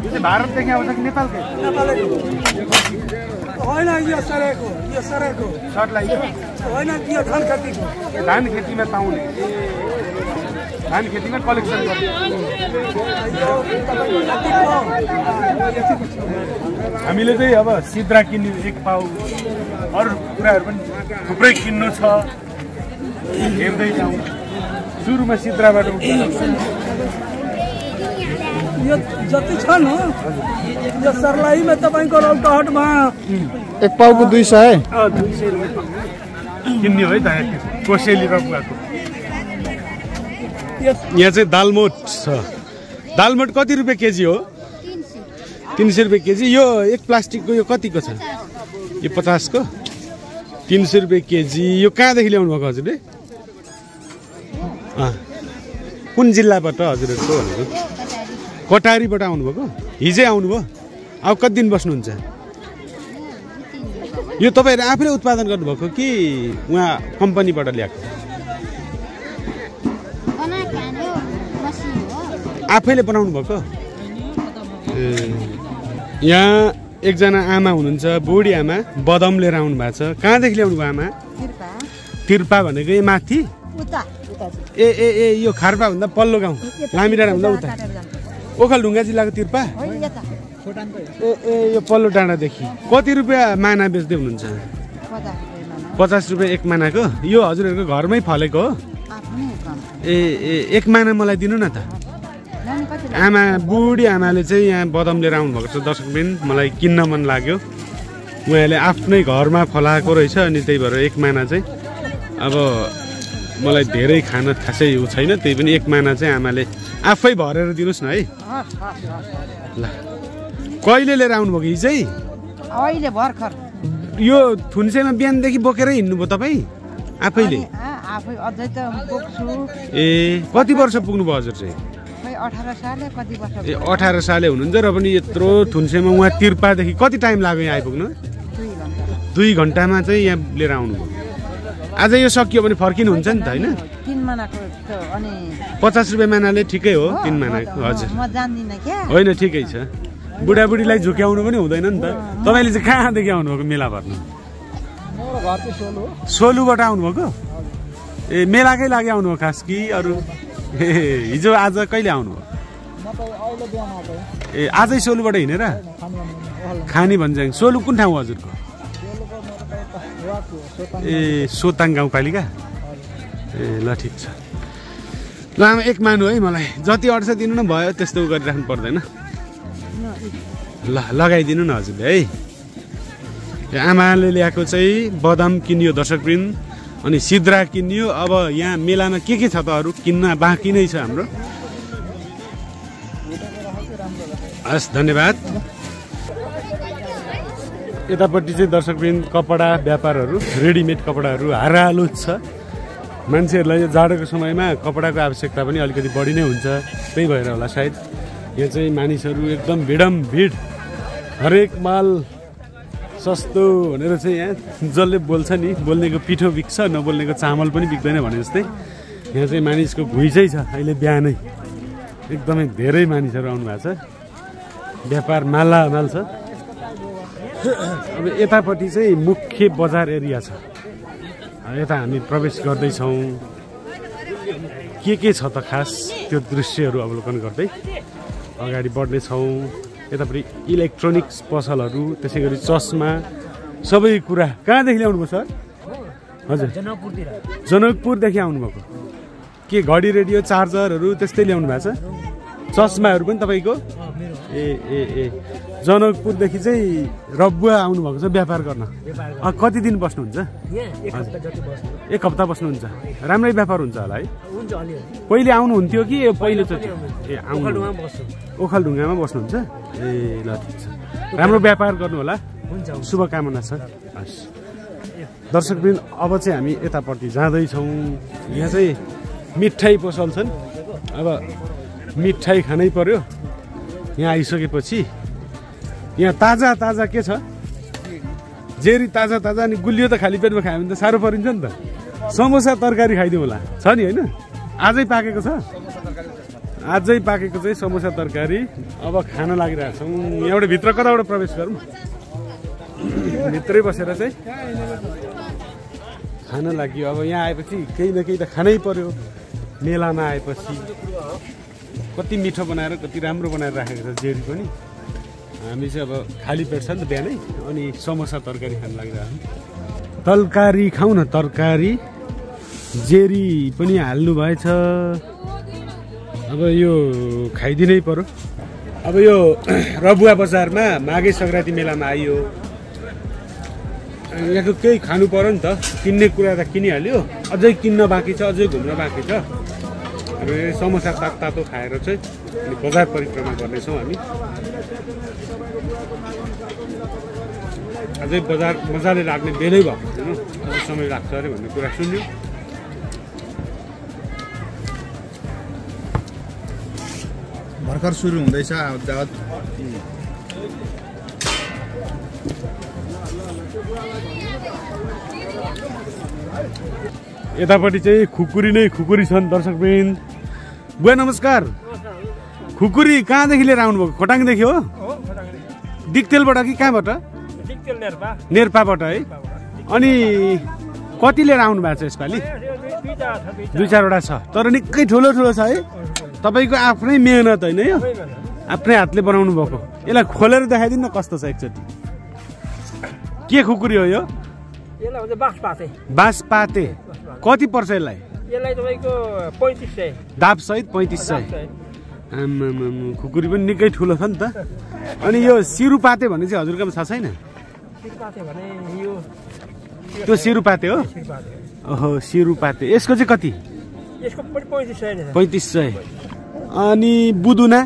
यो चाहिँ भारतदेखि आउँछ कि नेपालकै होइन यो सरेको सर्टलाई होइन यो धान खेतीको धान खेतीमा पाउने धान खेतीमा कलेक्सन गर्ने हामीले चाहिँ अब सिद्रा किन्नु 1 पाउ अरू कुराहरू पनि थुप्रै किन्नु छ हेर्दै जाउँ सुरुमा सिद्राबाट यो जति छ न यो सर्लाहीमा तपाईँको रौतहटमा 1 पाउको 200 है 200 रुपियाँ किन्ने हो है त कोसेली रकुवाको यहाँ चाहिँ दालमोट छ दालमोट कति रुपियाँ केजी हो 300 रुपियाँ केजी यो एक प्लास्टिकको यो कतिको छ यो 50 को 300 रुपियाँ केजी यो कहाँदेखि ल्याउनु भएको हजुरले कुन जिल्लाबाट हजुरहरूको भनेको कटारीबाट आउनुभएको हिजै आउनुभयो अब कति दिन बस्नुहुन्छ यो तपाईँहरू आफैले उत्पादन गर्नुभएको कि उहाँ कम्पनीबाट ल्याएको आफैले बनाउनु भएको यहाँ एकजना आमा हुनुहुन्छ बुढी आमा बदाम लिएर आउनु भएको छ कहाँदेखि ल्याउनु भयो आमा तिर्पा भनेको यो माथि ए ए ए यो खारपा भन्दा पल्लो गाउँ लामिडाँडा भन्दा उता ओखलढुङ्गा जिल्लाको तिर्पा ए ए यो पल्लो डाँडादेखि कति रुपियाँ माना बेच्दै हुनुहुन्छ 50 रुपियाँ 1 मानाको यो हजुरहरूको घरमै फलेको हो ए ए 1 माना मलाई दिनु न त आमा बुढी आमाले चाहिँ यहाँ बदाम लिएर आउनुभएको छ दर्शकबिन मलाई किन्न मन लाग्यो उहाँले आफ्नै घरमा फलाएको रहेछ अनि त्यही भएर 1 माना चाहिँ अब मलाई धेरै खान खासै उ छैन त्यही पनि 1 माना चाहिँ आमाले आफै भरेर दिनुहोस् न है ल कहिले लिएर आउनुभयो हिजै अहिले भर्खर यो थुन्सेमा बिहानदेखि बोकेरै हिँड्नुभयो तपाईँ आफैले आफै अझै त बोक्छु ए कति वर्ष पुग्नुभयो हजुर चाहिँ 18 साल कति वर्ष ए 18 साले हुनुहुन्छ र पनि यत्रो थुन्सेमा उहाँ तिर्पादेखि कति टाइम लाग्यो यहाँ आइपुग्न 2 घण्टामा चाहिँ यहाँ लिएर आउनुभयो आज यो सकियो भने फर्किनुहुन्छ नि त हैन 3 मानाको अनि 50 रुपैयाँ मानाले ठिकै हो 3 मानाको हजुर म जान्दिन के होइन ठिकै छ बुढाबुढीलाई झुक्याउनु पनि हुँदैन नि त तपाईले चाहिँ कहाँदेखि आउनुभएको मेला भर्नु मेरो घर चाहिँ सोलु हो सोलुबाट आउनुभएको ए मेलाकै लागि आउनुभयो खास कि अरू ए हिजो आज कहिले आउनुभयो म त अहिले बिहान आएको ए आजै सोलुबाट हिँडेर खानी भन्छ सोलु कुन ठाउँ हजुरको ए सोताङ गाउँपालिका ए ल ठिक छ ल आमा एक मानु है मलाई जति अड्छ दिनु न भयो त्यस्तो गरिराख्नु पर्दैन ल लगाइदिनु न हजुरले है आमाले ल्याएको चाहिँ बदाम किनियो दर्शकवृन्द अनि सिद्रा किनियो अब यहाँ मेलामा के छ त अरू किन्न बाँकी नै छ हाम्रो हस् धन्यवाद यतापट्टि चाहिँ दर्शकवृन्द कपडा व्यापारहरू रेडिमेड कपडाहरू हाराहालु छ मान्छेहरूलाई यो जाडोको समयमा कपडाको आवश्यकता पनि अलिकति बढी नै हुन्छ त्यही भएर होला सायद यहाँ चाहिँ मानिसहरू एकदम भिड हरेक माल सस्तो भनेर चाहिँ यहाँ जसले बोल्छ नि बोल्नेको पिठो बिक्छ नबोल्नेको चामल पनि बिक्दैन भने जस्तै यहाँ चाहिँ मानिसको घुइँचै छ अहिले बिहानै एकदमै धेरै मानिसहरू आउनु भएको छ व्यापार मालामाल छ अब यतापट्टि चाहिँ मुख्य बजार एरिया छ यता हामी प्रवेश गर्दैछौँ के छ त खास त्यो दृश्यहरू अवलोकन गर्दै अगाडि बढ्नेछौँ यतापट्टि इलेक्ट्रोनिक्स पसलहरू त्यसै गरी चस्मा सबै कुरा कहाँदेखि ल्याउनुभयो सर हजुर जनकपुरदेखि आउनुभएको के घडी रेडियो चार्जरहरू त्यस्तै ल्याउनु भएको छ चस्माहरू पनि तपाईँको ए जनकपुरदेखि चाहिँ रबुवा आउनुभएको छ व्यापार गर्न कति दिन बस्नुहुन्छ एक हप्ता बस्नुहुन्छ राम्रै व्यापार हुन्छ होला है पहिले आउनुहुन्थ्यो कि पहिलोचोटि ए ओखलढुङ्गामा बस्नुहुन्छ ए ल ठिक छ राम्रो व्यापार गर्नु होला शुभकामना छ हस् दर्शकवृन्द अब चाहिँ हामी यतापट्टि जाँदैछौँ यहाँ चाहिँ मिठाई पसल छन् अब मिठाई खानै पर्यो यहाँ आइसकेपछि यहाँ ताजा के छ जेरी ताजा अनि गुलियो त खाली पेटमा खायो भने त साह्रो परिन्छ नि त समोसा तरकारी खाइदिउँ होला छ नि होइन आजै पाकेको छ आजै पाकेको चाहिँ समोसा तरकारी अब खान लागिरहेको छौँ यहाँबाट भित्र कताबाट प्रवेश गरौँ भित्रै बसेर चाहिँ खान लाग्यो अब यहाँ आएपछि केही न केही त खानै पर्यो मेलामा आएपछि कति मिठो बनाएर कति राम्रो बनाएर राखेको छ जेरी पनि हामी चाहिँ अब खाली पेट छ नि त बिहानै अनि समोसा तरकारी खान लागिरहेको तरकारी खाउँ न तरकारी जेरी पनि हाल्नु भएछ अब यो खाइदिनै पर्यो अब यो रबुवा बजारमा माघे सङ्क्रान्ति मेलामा आइयो यहाँको केही खानु पर्यो नि त किन्ने कुरा त किनिहाल्यो अझै किन्न बाँकी छ अझै घुम्न बाँकी छ अब समोसा तातो खाएर चाहिँ अनि बजार परिक्रमा गर्नेछौँ हामी अझै बजार मजाले लाग्ने बेलै भएको छैन अझै समय लाग्छ अरे भन्ने कुरा सुन्यो भर्खर सुरु हुँदैछ यतापट्टि चाहिँ खुकुरी छन् दर्शकवृन्द बुवा नमस्कार खुकुरी कहाँदेखि लिएर आउनुभएको खोटाङदेखि हो डिक्तेलबाट कि कहाँबाट नेर्पाबाट है अनि कति लिएर आउनु भएको छ यसपालि 2-4वटा छ तर निकै ठुलो छ है तपाईँको आफ्नै मेहनत होइन यो आफ्नै हातले बनाउनु भएको यसलाई खोलेर देखाइदिनु न कस्तो छ एकचोटि के खुकुरी हो यो बाँसपाते कति पर्छ यसलाई तपाईँको 3500 दाप सहित 3500 खुकुरी पनि निकै ठुलो छ नि त अनि यो सिरुपाते भन्ने चाहिँ हजुरकोमा छ छैन त्यो सिरुपाते हो ओहो सिरुपाते यसको चाहिँ कति यसको पनि 3500 अनि बुदुना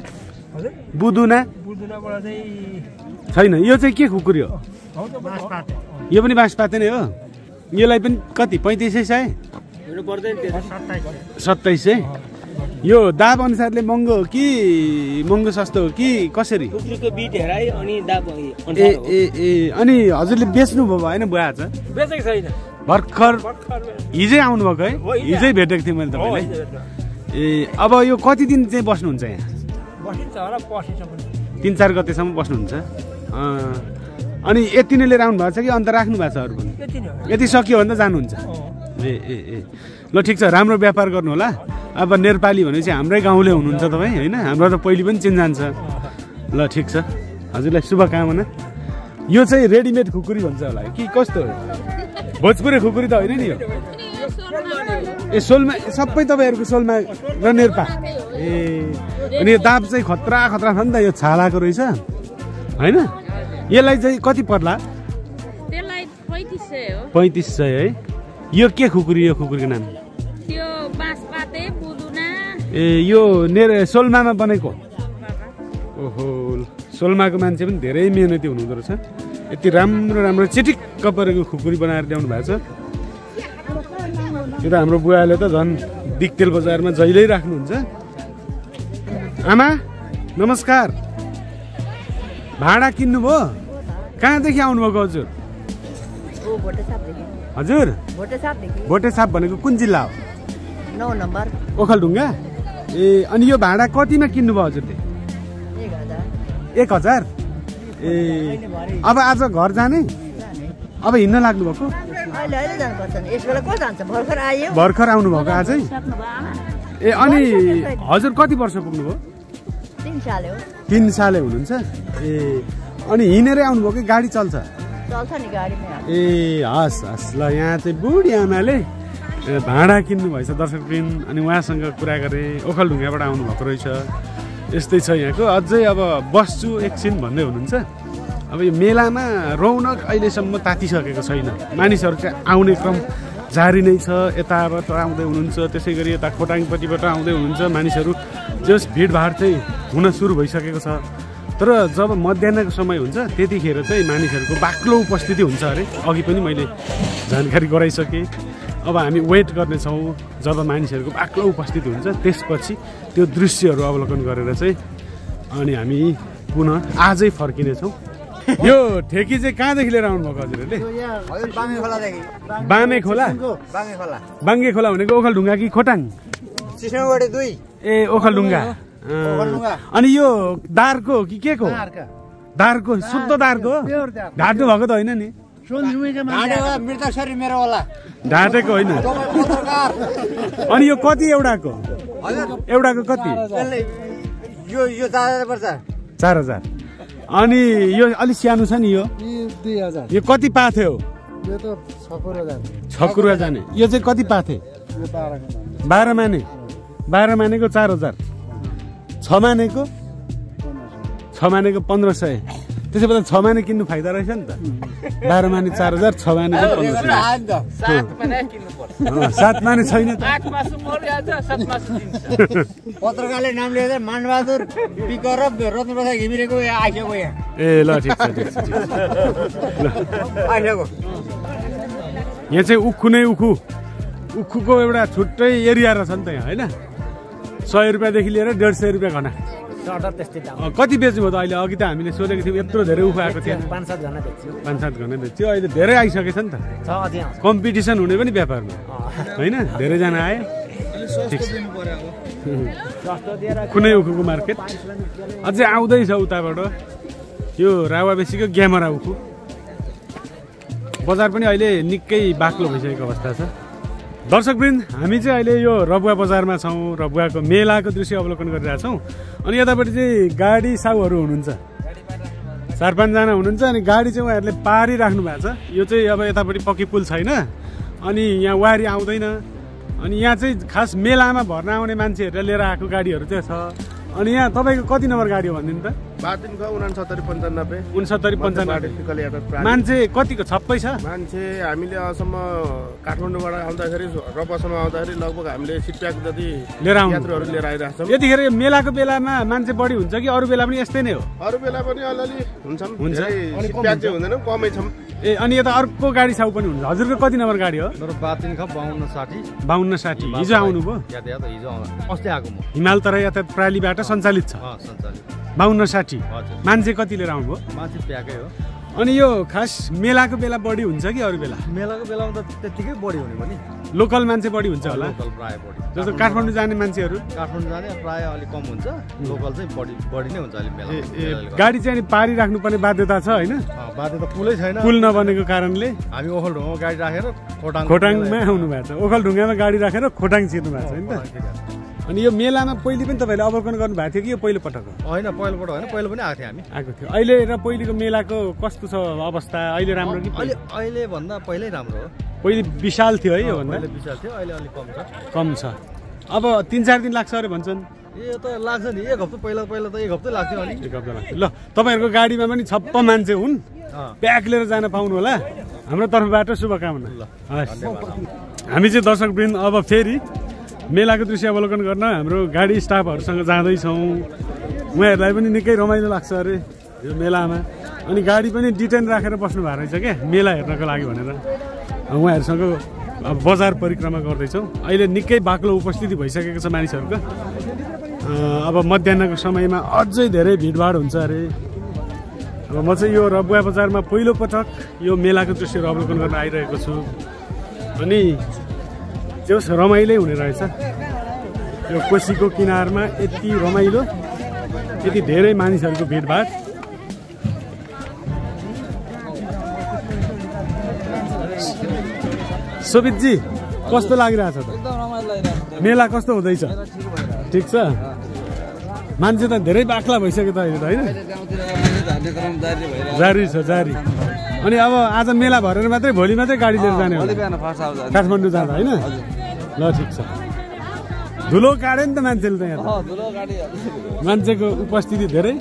छैन यो चाहिँ के खुकुरी हो यो पनि बाँसपाते नै हो यसलाई पनि कति 3500 2700 यो दाब अनुसारले महँगो हो कि महँगो सस्तो हो कि कसरी कुकुरको बिट हेराइ अनि दाब अनि हजुरले बेच्नु भयो होइन बुवा आज बेचेको छैन भर्खर हिजै आउनु भएको है हिजै भेटेको थिएँ मैले तपाईँलाई ए अब यो कति दिन चाहिँ बस्नुहुन्छ यहाँ बसिन्छ होला पर्सिसम्म 3-4 गतेसम्म बस्नुहुन्छ अनि यति नै लिएर आउनु भएको छ कि अन्त राख्नु भएको छ अरू पनि यति सकियो भने त जानुहुन्छ ए ए ए ल ठिक छ राम्रो व्यापार गर्नु होला अब नेपाली भनेपछि हाम्रै गाउँले हुनुहुन्छ तपाईँ होइन हाम्रो त पहिले पनि चिन्जान छ ल ठिक छ हजुरलाई शुभकामना यो चाहिँ रेडिमेड खुकुरी भन्छ होला कि कस्तो हो भोजपुरे खुकुरी त होइन नि यो ए सोलमा सबै तपाईँहरूको सोलमा र नेर्पा ए अनि यो दाब चाहिँ खतरा खतरा छ नि त यो छालाको रहेछ होइन यसलाई चाहिँ कति पर्ला 3500 है यो के खुकुरी यो खुकुरीको नाम ए यो सोलमामा बनेको ओहो सोलमाको मान्छे पनि धेरै मेहनती हुनुहुँदो रहेछ यति राम्रो राम्रो चिटिक्क परेको खुकुरी बनाएर ल्याउनु भएको छ यो त हाम्रो बुवाले त झन् दिक्तेल बजारमा जहिल्यै राख्नुहुन्छ आमा नमस्कार भाडा किन्नुभयो कहाँदेखि आउनुभएको हजुर हजुर भोटे साप भनेको कुन जिल्ला हो 9 नम्बर ओखलढुङ्गा ए अनि यो भाडा कतिमा किन्नुभयो हजुरले 1000 ए अब आज घर जाने अब हिँड्न लाग्नु भएको भर्खर आउनु भएको आजै ए अनि हजुर कति वर्ष पुग्नुभयो 3 साले हुनुहुन्छ ए अनि हिँडेरै आउनुभयो कि गाडी चल्छ ए हस् हस् ल यहाँ चाहिँ बुढी आमाले भाडा किन्नु भएछ दर्शकवृन्द अनि उहाँसँग कुरा गरेँ ओखलढुङ्गाबाट आउनुभएको रहेछ यस्तै छ यहाँको अझै अब बस्छु एकछिन भन्दै हुनुहुन्छ अब यो मेलामा रौनक अहिलेसम्म तातिसकेको छैन मानिसहरू चाहिँ आउने क्रम जारी नै छ यताबाट आउँदै हुनुहुन्छ त्यसै गरी यता खोटाङपट्टिबाट आउँदै हुनुहुन्छ मानिसहरू जस भिडभाड चाहिँ हुन सुरु भइसकेको छ तर जब मध्याहको समय हुन्छ त्यतिखेर चाहिँ मानिसहरूको बाक्लो उपस्थिति हुन्छ अरे अघि पनि मैले जानकारी गराइसकेँ अब हामी वेट गर्नेछौँ जब मानिसहरूको बाक्लो उपस्थिति हुन्छ त्यसपछि त्यो दृश्यहरू अवलोकन गरेर चाहिँ अनि हामी पुनः आजै फर्किनेछौँ यो ठेकी चाहिँ कहाँदेखि लिएर आउनुभएको हजुरहरूले बामे खोला बाङ्गे खोला भनेको ओखलढुङ्गा कि खोटाङ ए ओखलढुङ्गा अनि यो दारको कि के को दारको शुद्ध दारको ढाट्नु भएको त होइन नि ढाँटेको होइन अनि यो कति एउटाको कति 4000 अनि यो अलिक सानो छ नि यो 2000 यो कति पाथे हो यो त छकुरा जाने यो चाहिँ कति पाथे 12 माने 12 मानेको 4000 6 मानेको 1500 त्यसो भए 6 माने किन्नु फाइदा रहेछ नि त 12 माने 4000 6 माने 1500 7 माने छैन त 8 मासु मरिहाल्छ 7 मासु दिन्छ पत्रकारले नाम लिएर मानबहादुर पिकर र रत्नप्रसाद घिमिरेको आइसक्यो यहाँ ए ल ठिक छ आइसक्यो यहाँ चाहिँ उखु नै उखुको एउटा छुट्टै एरिया रहेछ नि त यहाँ होइन 100 रुपियाँदेखि लिएर 150 रुपियाँ घना कति बेच्नुभयो त अहिले अघि त हामीले सोधेको थियौँ यत्रो धेरै उखु आएको थियो 5-7 घना बेच्यो 5-7 घना बेच्यो अहिले धेरै आइसकेछ नि त कम्पिटिसन हुने पनि व्यापारमा होइन धेरैजना आए कुनै उखुको मार्केट अझै आउँदैछ उताबाट यो रावा बेसीको ग्यामरा उखु बजार पनि अहिले निकै बाक्लो भइसकेको अवस्था छ दर्शकवृन्द हामी चाहिँ अहिले यो रबुवा बजारमा छौँ रबुवाको मेलाको दृश्य अवलोकन गरिरहेका छौँ अनि यतापट्टि चाहिँ गाडी साउहरू हुनुहुन्छ 4-5 जना हुनुहुन्छ अनि गाडी चाहिँ उहाँहरूले पारिराख्नु भएको छ यो चाहिँ अब यतापट्टि पक्की पुल छैन अनि यहाँ वारी आउँदैन अनि यहाँ चाहिँ खास मेलामा भर्न आउने मान्छेहरूले लिएर आएको गाडीहरू चाहिँ छ अनि यहाँ तपाईँको कति नम्बर गाडी हो भनिदिनु त 69-95 मान्छे कतिको छप्पै छ मान्छे हामीले अहिलेसम्म काठमाडौँबाट आउँदाखेरि रपसम्म आउँदाखेरि लगभग हामीले सिटप्याक जति लिएर यात्रुहरू लिएर आइरहेको छौँ यतिखेर मेलाको बेलामा मान्छे बढी हुन्छ कि अरू बेला पनि यस्तै नै हो अरू बेला पनि अलिअलि हुन्छ सिटप्याक चाहिँ हुँदैन कमै छौँ ए अनि यता अर्को गाडी साउ पनि हुन्छ हजुरको कति नम्बर गाडी हो मेरो 5260 5260 हिजो आउनुभयो यातायात हिजो अस्ति आएको म हिमाल तराई यातायात प्रणालीबाट सञ्चालित छ सञ्चालित 5260 हजुर मान्छे कति लिएर आउनुभयो मान्छे प्याकै हो अनि यो खास मेलाको बेला बढी हुन्छ कि अरू बेला मेलाको बेलामा त त्यतिकै बढी हुने पनि लोकल मान्छे बढी हुन्छ होला लोकल प्राय बढी जस्तो काठमाडौँ जाने मान्छेहरू काठमाडौँ जाने प्राय अलिक कम हुन्छ लोकल चाहिँ बढी नै हुन्छ अलिक मेला गाडी चाहिँ अनि पारी राख्नुपर्ने बाध्यता छ होइन बाध्यता पुलै छैन पुल नबनेको कारणले हामी ओखलढुङ्गामा गाडी राखेर खोटाङमा आउनु भएको छ ओखलढुङ्गामा गाडी राखेर खोटाङ छिर्नु भएको छ नि त अनि यो मेलामा पहिले पनि तपाईँले अवलोकन गर्नु भएको थियो कि यो पहिलो पटक हो होइन पहिलोपटक होइन पहिलो पनि आएको थियो हामी आएको थियो अहिले र पहिलेको मेलाको कस्तो छ अवस्था अहिले राम्रो कि अहिले भन्दा पहिल्यै राम्रो हो पहिले विशाल थियो है यो भन्दा अहिले विशाल थियो अहिले अलिक कम छ अब 3-4 दिन लाग्छ अरे भन्छन् ए त लाग्छ नि एक हप्ता पहिला त एक हप्तै लाग्थ्यो अनि एक हप्ता लाग्थ्यो ल तपाईँहरूको गाडीमा पनि छप्प मान्छे हुन् प्याक लिएर जान पाउनु होला हाम्रो तर्फबाट शुभकामना हामी चाहिँ दर्शकवृन्द अब फेरि मेलाको दृश्य अवलोकन गर्न हाम्रो गाडी स्टाफहरूसँग जाँदैछौँ उहाँहरूलाई पनि निकै रमाइलो लाग्छ अरे यो मेलामा अनि गाडी पनि डिटेन राखेर बस्नु भएको रहेछ क्या मेला हेर्नको लागि भनेर उहाँहरूसँग अब बजार परिक्रमा गर्दैछौँ अहिले निकै बाक्लो उपस्थिति भइसकेको छ मानिसहरूको अब मध्याहको समयमा अझै धेरै भिडभाड हुन्छ अरे अब म चाहिँ यो रबुवा बजारमा पहिलोपटक यो मेलाको दृश्यहरू अवलोकन गर्न आइरहेको छु अनि त्यो रमाइलो हुने रहेछ यो कोसीको किनारमा यति रमाइलो यति धेरै मानिसहरूको भिडभाड सोभितजी कस्तो लागिरहेछ त मेला कस्तो हुँदैछ ठिक छ मान्छे त धेरै बाक्ला भइसक्यो त अहिले त होइन जारी छ जारी अनि अब आज मेला भरेर मात्रै भोलि मात्रै गाडी लिएर जाने हो काठमाडौँ जाँदा होइन ल ठिक छ धुलो काट्यो नि त मान्छेले त यहाँ मान्छेको उपस्थिति धेरै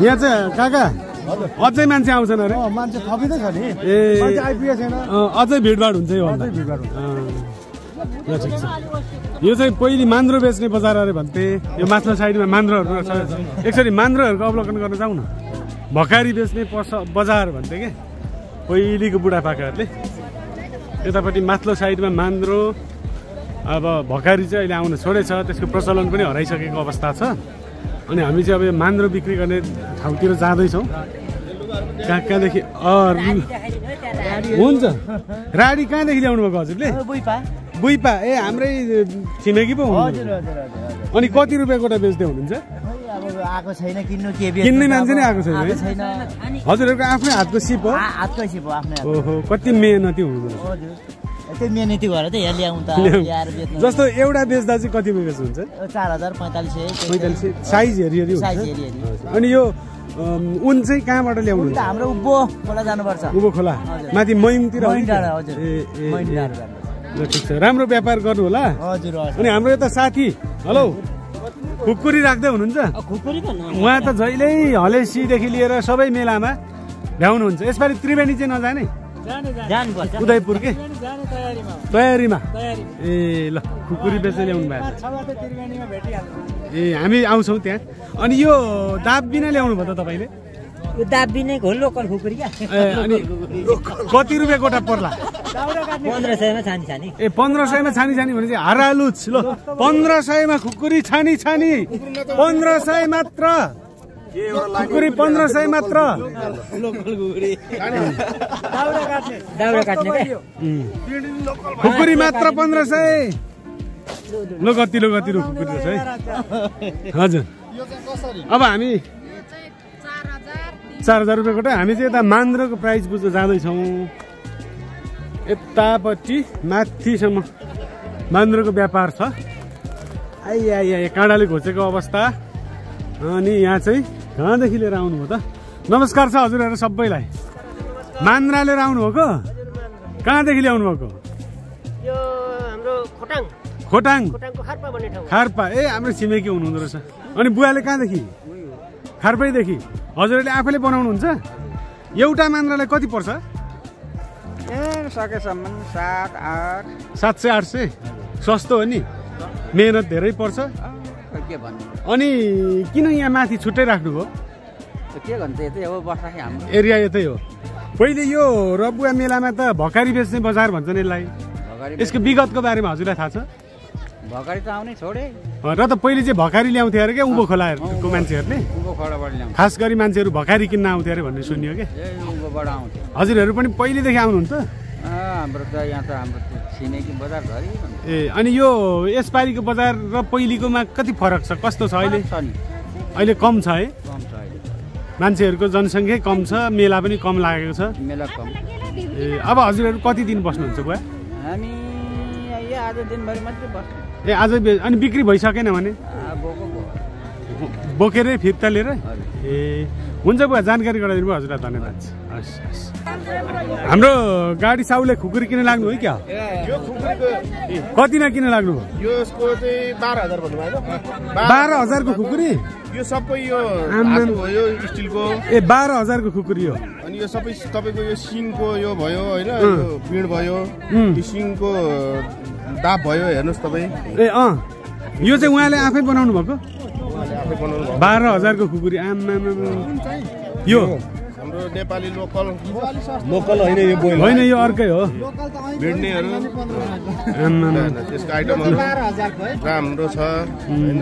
यहाँ चाहिँ काका अझै मान्छे आउँछन् अरे मान्छे थपिँदै छ नि ए आइपुगेको छैन अझै भिडभाड हुन्छ यो ल ठिक छ यो चाहिँ पहिले मान्द्रो बेच्ने बजार अरे भन्थे यो माथिल्लो साइडमा मान्द्रोहरू छ एकचोटि मान्द्रोहरूको अवलोकन गर्न जाउँ न भकारी बेच्ने बजार भन्थे क्या पहिलेको बुढापाकाहरूले यतापट्टि माथिल्लो साइडमा मान्द्रो अब भकारी चाहिँ अहिले आउन छोडेछ त्यसको प्रचलन पनि हराइसकेको अवस्था छ अनि हामी चाहिँ अब यो मान्द्रो बिक्री गर्ने ठाउँतिर जाँदैछौँ कहाँ कहाँदेखि हुन्छ राडी कहाँदेखि ल्याउनु भएको हजुरले बुइपा ए हाम्रै छिमेकी पो अनि कति रुपियाँ गोटा बेच्दै हुनुहुन्छ आएको छैन किन्नु के किन्ने मान्छे नै आएको छैन हजुरहरूको आफ्नै हातको सिप हो हातकै सिप हो आफ्नै ओहो कति मेहनती हुनुहुन्छ त्यो मेहनती गरेर त यहाँ ल्याउँ त जस्तो एउटा बेच्दा चाहिँ कति बेच हुन्छ 4000 4500 साइज हेरी अनि यो उन चाहिँ कहाँबाट ल्याउनु हाम्रो उभो खोला जानुपर्छ उभो खोला माथि मयङतिर ल ठिक छ राम्रो व्यापार गर्नु होला हजुर अनि हाम्रो यता साथी हेलो खुकुरी राख्दै हुनुहुन्छ उहाँ त जहिल्यै हलेसीदेखि लिएर सबै मेलामा भ्याउनुहुन्छ यसपालि त्रिवेणी चाहिँ नजाने उदयपुर के तयारीमा ए ल खुकुरी बेच्दै ल्याउनु भएको ए हामी आउँछौँ त्यहाँ अनि यो दाब बिना ल्याउनु भयो त तपाईँले दाबी नै हो लोकल खुकुरी क्या अनि कति रुपियाँ गोटा पर्ला 1500 मा छानी छानी ए 1500 मा छानी छानी भने चाहिँ हरालुच ल 1500 मा खुकुरी छानी छानी 1500 मात्र खुकुरी 1500 मात्र लोकल खुकुरी दाउरा काट्ने के खुकुरी मात्र 1500 लो गति खुकुरी छ है हजुर अब हामी 4000 रुपियाँ गोटा हामी चाहिँ यता मान्द्रोको प्राइस बुझ्न जाँदैछौँ यतापट्टि माथिसम्म मान्द्रोको व्यापार छ आइ काँडाले घोचेको अवस्था अनि यहाँ चाहिँ कहाँदेखि लिएर आउनुभयो त नमस्कार छ हजुरहरू सबैलाई मान्द्रा लिएर आउनुभएको कहाँदेखि ल्याउनु भएको यो हाम्रो खोटाङ खोटाङको खारपा भन्ने ठाउँ खारपा ए हाम्रो छिमेकी हुनुहुँदो रहेछ अनि बुवाले कहाँदेखि खारपैदेखि हजुरहरूले आफैले बनाउनुहुन्छ एउटा मान्द्रालाई कति पर्छ सकेसम्म 700-800 700-800 सस्तो हो नि मेहनत धेरै पर्छ के भन्नु अनि किन यहाँ माथि छुट्टै राख्नुभयो के भन्छ यतै हो बस्दाखेरि हाम्रो एरिया यतै हो पहिले यो रबुवा मेलामा त भकारी बेच्ने बजार भन्छ नि यसलाई यसको विगतको बारेमा हजुरलाई थाहा छ भकारी त आउनै छोडे र त पहिले चाहिँ भकारी ल्याउँथे अरे क्या उँभो खोलाहरूको मान्छेहरूले उँभो खोलाबाट ल्याउँथे खास गरी मान्छेहरू भकारी किन्न आउँथे अरे भन्ने सुनियो क्या उँभोबाट आउँथे हजुरहरू पनि पहिलेदेखि आउनुहुन्थ्यो हाम्रो त यहाँ त हाम्रो छिमेकी बजार घरि ए अनि यो यसपालिको बजार र पहिलेकोमा कति फरक छ कस्तो छ अहिले अहिले कम छ है कम छ अहिले मान्छेहरूको जनसङ्ख्या कम छ मेला पनि कम लागेको छ मेला कम ए अब हजुरहरू कति दिन बस्नुहुन्छ बुवा हामी यहाँ आज दिनभरि मात्रै बस्छौँ ए आज अनि बिक्री भइसकेन भने बोकेरै फिर्ता लिएर ए हुन्छ बुवा जानकारी गराइदिनु भयो हजुरलाई धन्यवाद हस् हस् हाम्रो गाडी साउले खुकुरी किन लाग्नु है क्या यो खुकुरीको कतिमा किन लाग्नु भयो यसको चाहिँ 12,000 भन्नुभयो 12,000 को खुकुरी यो सबै यो धातु भयो स्टिलको ए 12,000 को खुकुरी हो अनि यो सबै तपाईको यो सिङको यो भयो हैन यो बिड भयो यो सिङको दाप भयो हेर्नुस् तपाई ए यो चाहिँ उहाँले आफै बनाउनु भएको आफै बनाउनु भएको 12,000 को खुकुरी आम्मा यो हाम्रो नेपाली लोकल हैन यो बोइल हैन यो अर्कै हो भिड्नेहरु त्यसको आइटमहरु राम्रो छ हैन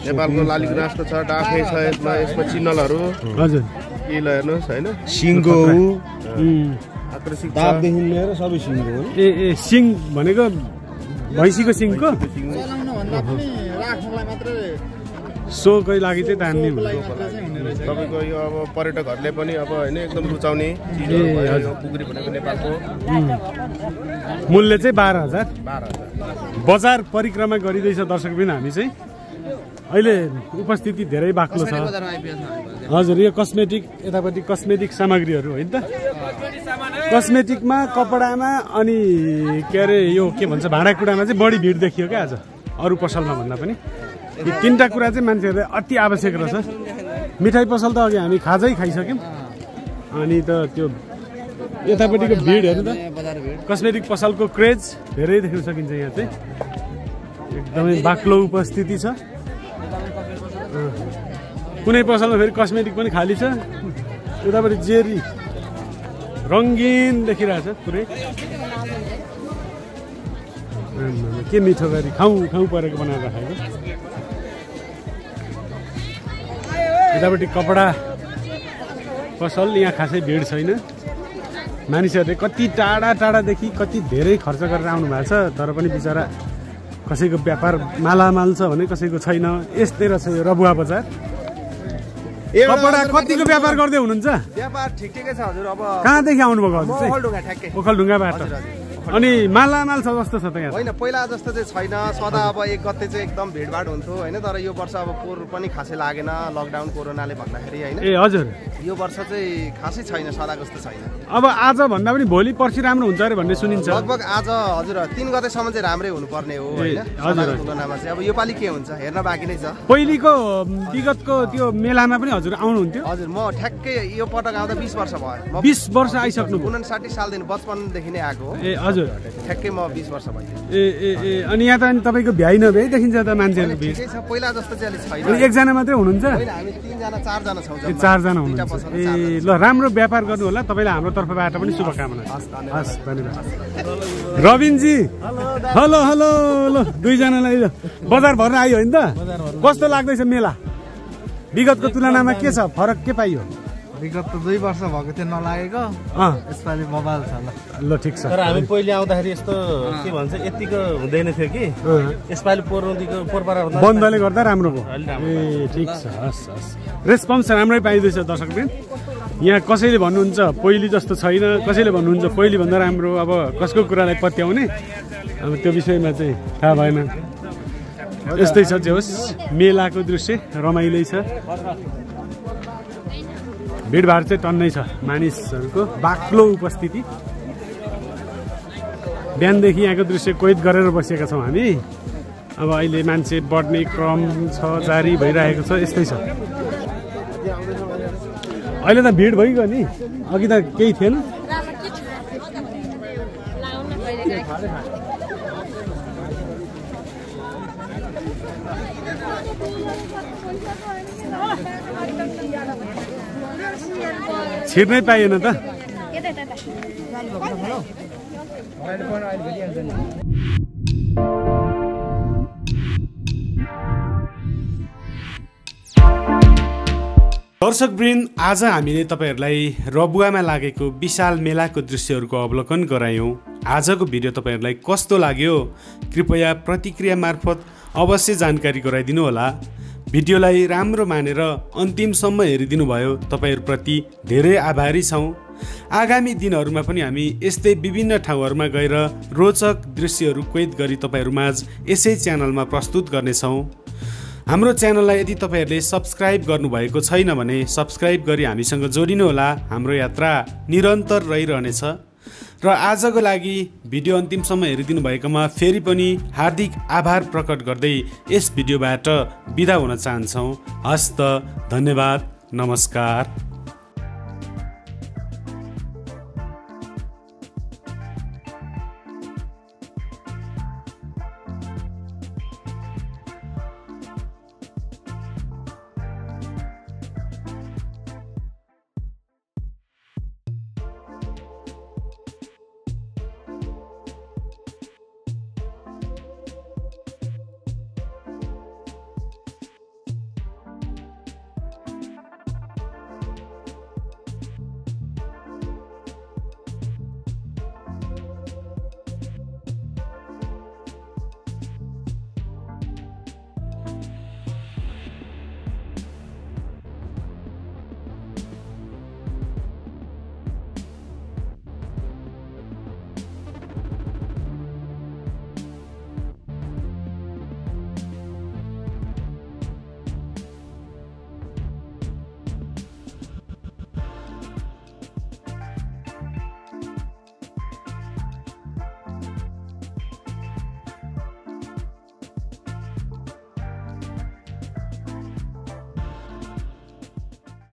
नेपालको लाली गुराँसको छ डाफे छ यसमा चिनलहरु हजुर के ल हेर्नुस् हैन सिङको आकर्षित दापदेखि लिएर सबै सिङको हो ए सिङ भनेको भैँसीको सिङको राख्नलाई मात्र सोकै लागि चाहिँ तान्ने हुन्छ तपाईको यो अब पर्यटकहरुले पनि अब हैन एकदम रुचाउने चीजहरु भयो खुकुरी भनेको नेपालको मूल्य चाहिँ 12,000 बजार परिक्रमा गरिदैछ दर्शकबिन हामी चाहिँ अहिले उपस्थिति धेरै बाक्लो छ हजुर यो कस्मेटिक यतापट्टि कस्मेटिक सामग्रीहरू होइन त कस्मेटिकमा कपडामा अनि के अरे यो के भन्छ भाँडाकुँडामा चाहिँ बढी भिड देखियो क्या आज अरू पसलमा भन्दा पनि यो तीनटा कुरा चाहिँ मान्छेहरूलाई अति आवश्यक रहेछ मिठाई पसल त अघि हामी खाजै खाइसक्यौँ अनि त त्यो यतापट्टिको भिडहरू त कस्मेटिक पसलको क्रेज धेरै देख्न सकिन्छ यहाँ चाहिँ एकदमै बाक्लो उपस्थिति छ कुनै पसलमा फेरि कस्मेटिक पनि खाली छ उतापट्टि जेरी रङ्गीन देखिरहेछ पुरै के मिठो गरी खाउँ खाउँ परेको बनाएर राखेको यतापट्टि कपडा पसल यहाँ खासै भिड छैन मानिसहरूले कति टाढा टाढादेखि कति धेरै खर्च गरेर आउनु भएको छ तर पनि बिचरा कसैको व्यापार मालामाल छ भने कसैको छैन यस्तै रहेछ यो रबुवा बजार कपडा कतिको व्यापार गर्दै हुनुहुन्छ व्यापार ठिकै छ हजुर अब कहाँदेखि आउनुभएको हजुर चाहिँ ओखलढुङ्गा ठ्याक्कै ओखलढुङ्गाबाट अनि मालामाल छ जस्तो छ त यहाँ होइन पहिला जस्तो चाहिँ छैन सदा अब 1 गते चाहिँ एकदम भिडभाड हुन्थ्यो होइन तर यो वर्ष अब पोहोर पनि खासै लागेन लकडाउन कोरोनाले भन्दाखेरि होइन ए हजुर यो वर्ष चाहिँ खासै छैन सदा जस्तो छैन अब आज भन्दा पनि भोलि पर्सि राम्रो हुन्छ अरे भन्ने सुनिन्छ लगभग आज हजुर 3 गतेसम्म चाहिँ राम्रै हुनुपर्ने हो होइन हजुर तुलनामा चाहिँ अब यो पालि के हुन्छ हेर्न बाँकी नै छ पहिलेको विगतको त्यो मेलामा पनि हजुर आउनुहुन्थ्यो हजुर म ठ्याक्कै यो पटक आउँदा 20 वर्ष भयो 20 वर्ष आइसक्नु 59 सालदेखि बचपनदेखि नै आएको हो ए हजुर ठ्याक्कै म 20 वर्ष भयो ए अनि यहाँ त अनि तपाईको भ्याइ नभ्याइ देखिन्छ त मान्छेहरु भिड ठिकै छ पहिला जस्तो चाहिँ अलि छैन अनि एकजना मात्रै हुनुहुन्छ होइन हामी 3 जना 4 जना छौं ए 4 जना हुनुहुन्छ ए ल राम्रो व्यापार गर्नु होला तपाईलाई हाम्रो तर्फबाट पनि शुभकामना हस् धन्यवाद रबिन जी हेलो हेलो ल दुई जनालाई बजार भर्न आयो हैन त कस्तो लाग्दैछ मेला विगतको तुलनामा के छ फरक के पाइयो विगत त 2 वर्ष भएको थियो नलागेको यसपालि मोबाइल छ ल ठिक छ तर हामी पहिले आउँदाखेरि यस्तो के भन्छ यतिको हुँदैन थियो कि यसपालि पोरपारा बन्दले गर्दा राम्रो भयो ए ठिक छ हस् हस् रेस्पोन्स राम्रै पाइदैछ दर्शकबिन यहाँ कसैले भन्नुहुन्छ पहिले जस्तो छैन कसैले भन्नुहुन्छ पहिले भन्दा राम्रो अब कसको कुरालाई पत्याउने अब त्यो विषयमा चाहिँ थाहा भएन यस्तै छ जे होस् मेलाको दृश्य रमाइलो छ भिडभाड चाहिँ टन्नै छ मानिसहरूको बाक्लो उपस्थिति बिहानदेखि यहाँको दृश्य कैद गरेर बसेका छौँ हामी अब अहिले मान्छे बढ्ने क्रम छ जारी भइरहेको छ यस्तै छ अहिले त भिड भइगयो नि अघि त केही थिएन छिर्नै पाइएन त। दर्शकवृन्द, आज हामीले तपाईहरूलाई रबुवामा लागेको विशाल मेलाको दृश्यहरूको अवलोकन गरायौँ। आजको भिडियो तपाईँहरूलाई कस्तो लाग्यो कृपया प्रतिक्रिया मार्फत अवश्य जानकारी गराइदिनु होला। भिडियोलाई राम्रो मानेर अन्तिमसम्म हेरिदिनु भयो, तपाईँहरूप्रति धेरै आभारी छौँ। आगामी दिनहरूमा पनि हामी यस्तै विभिन्न ठाउँहरूमा गएर रोचक दृश्यहरू कैद गरी तपाईँहरूमाझ यसै च्यानलमा प्रस्तुत गर्नेछौँ। हाम्रो च्यानललाई यदि तपाईँहरूले सब्सक्राइब गर्नुभएको छैन भने सब्सक्राइब गरी हामीसँग जोडिनुहोला। हाम्रो यात्रा निरन्तर रहिरहनेछ। र आजको लागि भिडियो अन्तिमसम्म हेरिदिनु भएकोमा फेरि पनि हार्दिक आभार प्रकट गर्दै यस भिडियोबाट बिदा हुन चाहन्छौँ। हस्त, धन्यवाद, नमस्कार।